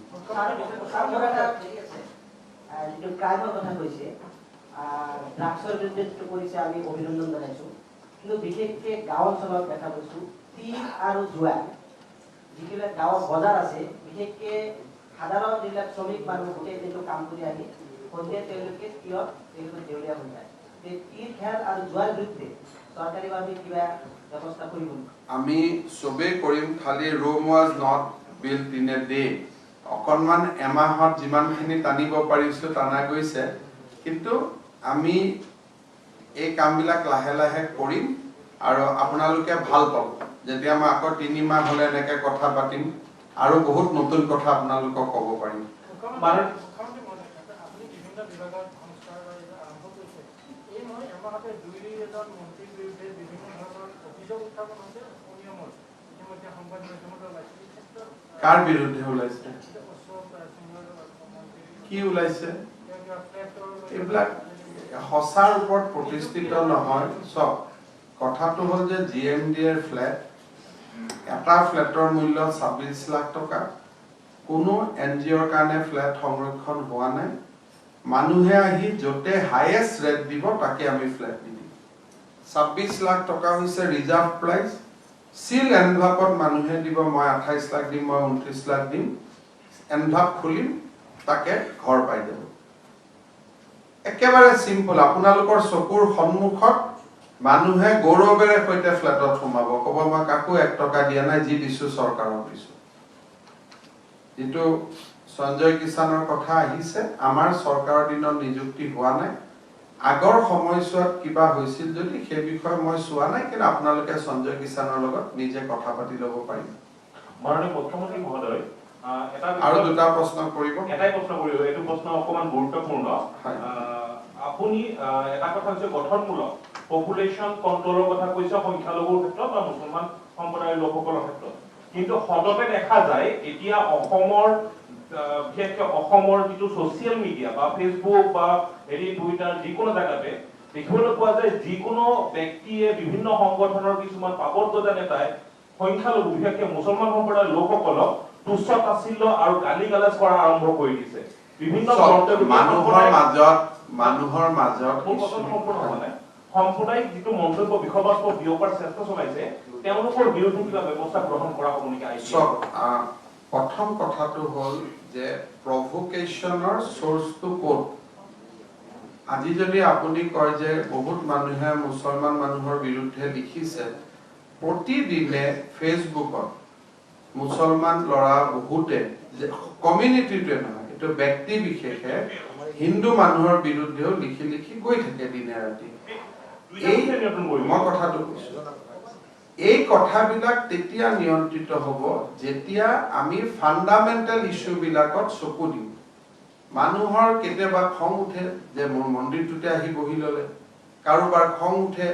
ক্ৰাইমৰ কথা কৈছে, ড্ৰাগছৰ বিৰুদ্ধে যিটো কৰিছে আমি অভিনন্দন জনাইছো। কিন্তু বিশেষকৈ গাঁও অঞ্চলত দেখা পাইছোঁ তীৰ আৰু জোৱা, যিবিলাক গাঁৱৰ বজাৰ আছে, বিশেষকৈ সাধাৰণ যিবিলাক শ্ৰমিক মানুহ গোটেই দিনটো কাম কৰি আহি সন্ধিয়া তেওঁলোকে দেউলীয়া হৈ যায়। তীৰ খেল আৰু জোৱাৰ বিৰুদ্ধে চৰকাৰীভাৱে কিবা ব্যৱস্থা কৰিব? আমি চবেই কৰিম, খালি Rome was not built in a day. অকণমান এমাহত যিমানখিনি টানিব পাৰিছো টানা গৈছে, কিন্তু আমি এই কামবিলাক লাহে লাহে কৰিম আৰু আপোনালোকে ভাল পাব। যেতিয়া মই আকৌ 3 মাহ হ'লে এনেকে কথা পাতিম আৰু বহুত নতুন কথা আপোনালোকক ক'ব পাৰিম। আপুনি বিভিন্ন বিভাগত সংস্কাৰ আৰম্ভ কৰিছে। এই মই লগতে দুই এজন মন্ত্ৰীৰ বিৰুদ্ধে বিভিন্ন ধৰণৰ অভিযোগ উত্থাপন হৈছে অনিয়মৰ ইতিমধ্যে সংবাদ মাধ্যমত ওলাইছে এই ক্ষেত্ৰত কাৰ বিৰুদ্ধে ওলাইছে কি ওলাইছে এইবিলাক সঁচাৰ ওপৰত প্ৰতিষ্ঠিত নহয় চব কথাটো হ'ল যে GMDৰ ফ্লেট এটা ফ্লেটৰ মূল্য 26 লাখ টকা কোনো NGOৰ কাৰণে ফ্লেট সংৰক্ষণ হোৱা নাই মানুহে আহি যতে হাইয়েষ্ট ৰেট দিব তাকে আমি ফ্লেট দি দিম 26 লাখ টকা হৈছে ৰিজাৰ্ভ প্ৰাইস সিল এনভাপত মানুহে দিব মই 28 লাখ দিম মই 29 লাখ দিম এনভাপ খুলিম তাকে ঘৰ পাই যাব একেবাৰে সিম্পল আপোনালোকৰ চকুৰ সন্মুখত মানুহে গৌৰৱেৰে সৈতে ফ্লেটত সোমাব ক'ব মই কাকো 1 টকা দিয়া নাই যি দিছো চৰকাৰক দিছো যেটো সঞ্জয় কিষাণৰ কথা আহিছে আমাৰ চৰকাৰৰ দিনৰ নিযুক্তি হোৱা নাই আগৰ সময়ছোৱাত কিবা হৈছিল যদি সেই বিষয়ে মই চোৱা নাই কিন্তু আপোনালোকে সঞ্জয় কিষাণৰ লগত নিজে কথা পাতি ল'ব পাৰিব মাননীয় মুখ্যমন্ত্ৰী মহোদয় আৰু দুটা প্ৰশ্ন কৰিব এটাই প্ৰশ্ন কৰিব এইটো প্ৰশ্ন অকমান গুৰুত্বপূৰ্ণ আপুনি এটা কথা হৈছে গঠনমূলক পপুলেশন কন্ট্ৰোলৰ কথা কৈছে সংখ্যালঘুৰ ক্ষেত্ৰত বা মুছলমান সম্প্ৰদায়ৰ লোকসকলৰ ক্ষেত্ৰত কিন্তু সদতে দেখা যায় এতিয়া অসমৰ বিশেষকৈ অসমৰ যিটো সোশ্যাল মিডিয়া বা ফেসবুক বা টুইটাৰ যিকোনো জায়গাতে দেখিবলৈ পোৱা যায় যিকোনো ব্যক্তিয়ে বিভিন্ন সংগঠনৰ কিছুমান পাবৰ্জতা নেতাই সংখ্যালঘু বিশেষকৈ মুছলমান সম্প্ৰদায়ৰ লোকসকলক তুচ্ছ তাচ্ছিল্য আৰু গালি গালাজ কৰা আৰম্ভ কৰি দিছে বিভিন্ন মানুহৰ মাজত সাম্প্ৰদায়িক যিটো মন্তব্য বিষয়বস্তু বিয়পাৰ চেষ্টা চলাইছে তেওঁলোকৰ বিৰুদ্ধে কিবা ব্যৱস্থা গ্ৰহণ কৰা হ'ব নেকি প্ৰথম কথাটো হ'ল যে প্ৰভোকেশনৰ সোৰ্সটো ক'ত আজি যদি আপুনি কয় যে বহুত মানুহে মুছলমান মানুহৰ বিৰুদ্ধে লিখিছে প্ৰতিদিনে ফেসবুকত মুছলমান লৰা বহুতে কমিউনিটিটোৱে নহয় এটো ব্যক্তি বিশেষে হিন্দু মানুহৰ বিৰুদ্ধেও লিখি লিখি গৈ থাকে দিনে ৰাতি মই কথাটো কৈছো এই কথাবিলাক তেতিয়া নিয়ন্ত্ৰিত হ'ব যেতিয়া আমি ফান্ডামেন্টাল ইস্যু বিলাকত চকু দিম মানুহৰ কেতিয়াবা খং উঠে যে মোৰ মন্দিৰটোতে আহি বহি ললে কাৰোবাৰ খং উঠে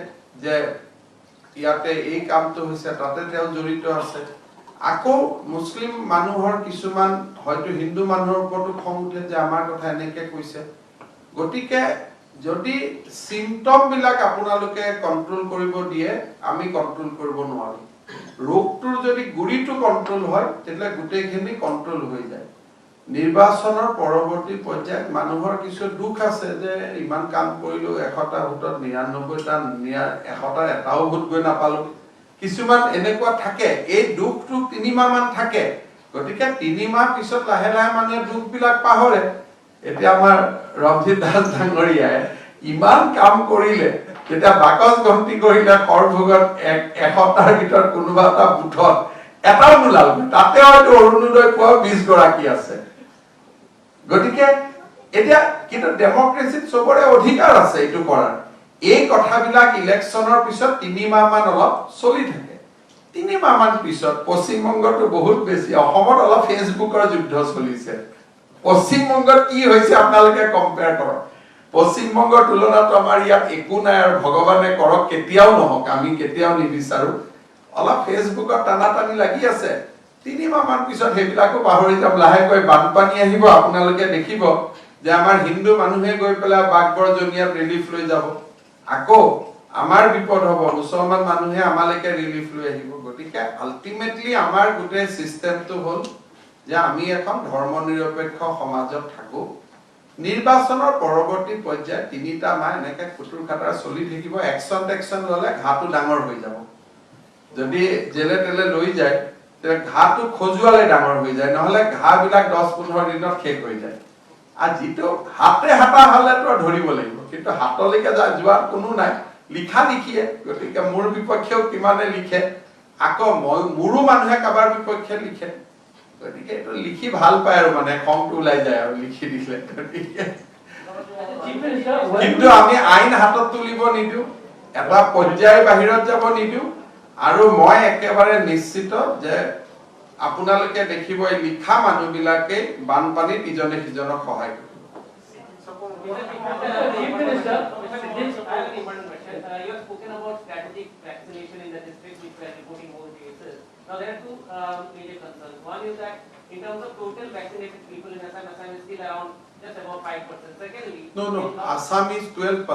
যে ইয়াতে এই কামটো হৈছে তাতে তেওঁ জড়িত আছে আকৌ মুসলিম মানুহৰ কিছুমান হয়তো হিন্দু মানুহৰ ওপৰতো খং উঠে যে আমাৰ কথা এনেকে কৈছে গতিকে যদি সিম্পটম বিলাক আপোনালোকে কন্ট্ৰোল কৰিব দিয়ে আমি কন্ট্ৰোল কৰিব নোৱাৰো ৰোগটোৰ যদি গুৰিটো কন্ট্ৰোল হয় তেতিয়ালে গুটেইখিনি কন্ট্ৰোল হৈ যায় নিৰ্বাচনৰ পৰৱৰ্তী পৰ্যায়ত মানুহৰ কিছু দুখ আছে যে ইমান কাম কৰিলো 100টা ভোটত 99টা 100টাৰ এটাও ভোট গৈ নাপালো কিছুমান এনেকুৱা থাকে এই দুখটো 3 মাহ মান থাকে গতিকে 3 মাহ পিছত লাহে লাহে মানুহে দুখ বিলাক পাহৰে এতিয়া আমাৰ ৰঞ্জিত দাস ডাঙৰীয়াই ইমান কাম কৰিলে যেতিয়া বাকচ গন্তি কৰিলে কৰভোগত 100টাৰ ভিতৰত কোনোবা এটা বুথত এটাও নোলাল তাতে হয়তো অৰুণোদয় পোৱা 20 গৰাকী আছে গতিকে এতিয়া কিন্তু ডেমক্ৰেসিত সবৰে অধিকাৰ আছে এইটো কৰাৰ এই কথাবিলাক ইলেকশনৰ পিছত 3 মাহ মান অলপ চলি থাকে 3 মাহ মান পিছত পশ্চিমবংগটো বহুত বেছি অসমত অলপ ফেসবুকৰ যুদ্ধ চলিছে পশ্চিমবংগত কি হৈছে আপোনালোকে কম্পেয়াৰ কৰক পশ্চিমবংগৰ তুলনাত আমাৰ ইয়াত একো নাই আৰু ভগৱানে কৰক কেতিয়াও নহক আমি কেতিয়াও নিবিচাৰো অলপ ফেসবুকত টানাটানি লাগি আছে 3 মাহ মান পিছত হেবিলাকো পাহৰি যাম লাহেকৈ বানপানী আহিব আপোনালোকে দেখিব যে আমাৰ হিন্দু মানুহে গৈ পেলাই বাগবৰজনীয়াত ৰিলিফ লৈ যাব আকৌ আমাৰ বিপদ হ'ব মুছলমান মানুহে আমালৈকে ৰিলিফ লৈ আহিব গতিকে আলটিমেটলি আমাৰ গোটেই সিস্টেমটো হ'ল যে আমি এখন ধৰ্মনিৰপেক্ষ সমাজত থাকো নিৰ্বাচনৰ পৰৱৰ্তী পৰ্যায় 3টা মাহ এনেকে কুটুৰ খাটাৰ চলি থাকিব একচন ললে ঘাটো ডাঙৰ হৈ যাব যদি জেলে তেলে লৈ যায় তে ঘাটো খজুৱালে ডাঙৰ হৈ যায় নহলে ঘা বিলাক 10-15 দিনত শেষ হৈ যায় আর যেটো হাতে হাতা হলে তো ধরিব লাগিব কিন্তু হাতলৈকে যোৱাৰ কোনো নাই লিখা লিখিয়ে গতিকে মোৰ বিপক্ষেও কিমানে লিখে আকৌ মোৰো মানুহে কাবাৰ বিপক্ষে লিখে গতিকে এটো লিখি ভাল পায় আৰু মানে খংটো ওলাই যায় আৰু লিখি দিলে গতিকে কিন্তু আমি আইন হাতত তুলিব নিদিও এটা পৰ্যায় বাহিৰত যাব নিদিও আৰু মই একেবাৰে নিশ্চিত যে আপোনালোকে দেখিব এই লিখা মানুহবিলাকে বানপানীত ইজনে সিজনক সহায় কৰিব I have an important question. You have spoken about strategic vaccination in the district which were reporting more cases. Now there are two major concerns. One is that in terms of total vaccinated people in Assam is still around just about 5%. Secondly, No, Assam is 12%.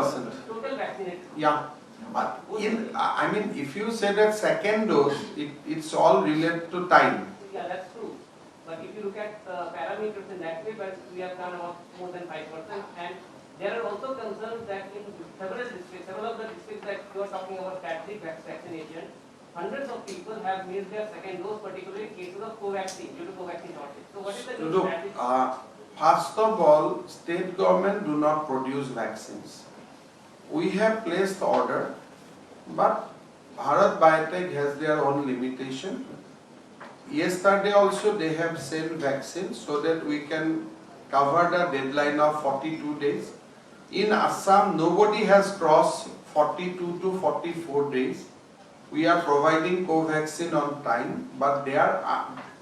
total vaccinated. Yeah. But I mean, if you say that second dose, it's all related to time. Yeah, that's true. But if you look at parameters in that way, but we have done about more than 5%. And there are also concerns that in several of the districts that you are talking about strategic vaccination, hundreds of people have missed their second dose, particularly in cases of Covaxin, due to Covaxin shortage. So what is the new Look, strategy? first of all, state government do not produce vaccines. We have placed the order, but Bharat Biotech has their own limitation. Yesterday also they have sent vaccines so that we can cover the deadline of 42 days. In Assam, nobody has crossed 42 to 44 days. We are providing Covaxin on time, but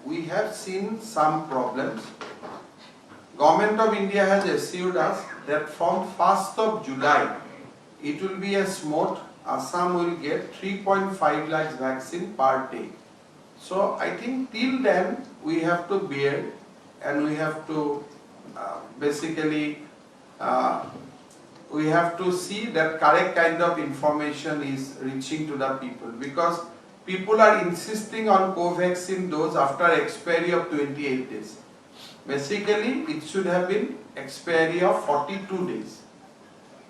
we have seen some problems. Government of India has assured us that from 1st of July, it will be a smooth. Assam will get 3.5 lakhs vaccine per day. So I think till then we have to bear and we have to we have to see that correct kind of information is reaching to the people, because people are insisting on Covaxin dose after expiry of 28 days. Basically, it should have been expiry of 42 days.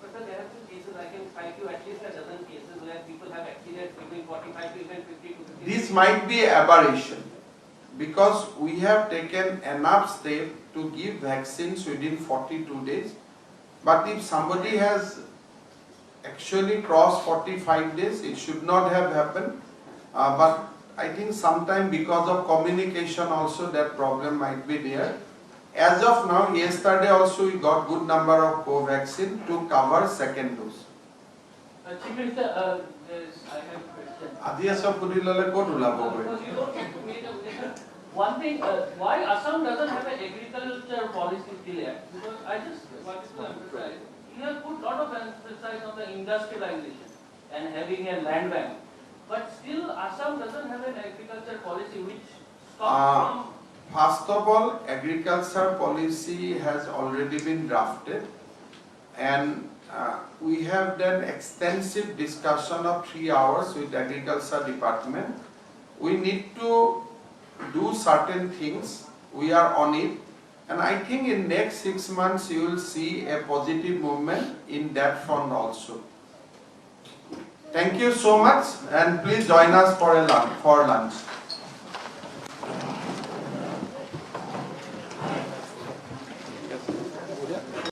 But sir, there have been cases, I can cite you at least a dozen cases where people have exceeded between 45 to even 50 to 50. This might be aberration, because we have taken enough step to give vaccines within 42 days. But if somebody has actually crossed 45 days, it should not have happened. But I think sometime because of communication also that problem might be there. As of now, yesterday also we got good number of Covaxin to cover second dose. Chief Minister, I have a question. One thing, why Assam doesn't have an agriculture policy still yet? Because I just wanted to emphasize, you have put a lot of emphasis on the industrialization and having a land bank. But still Assam doesn't have an agriculture policy which stops from... First of all, agriculture policy has already been drafted, and we have done extensive discussion of 3 hours with agriculture department. We need to do certain things. We are on it, and I think in next 6 months you will see a positive movement in that front also. Thank you so much, and please join us for lunch.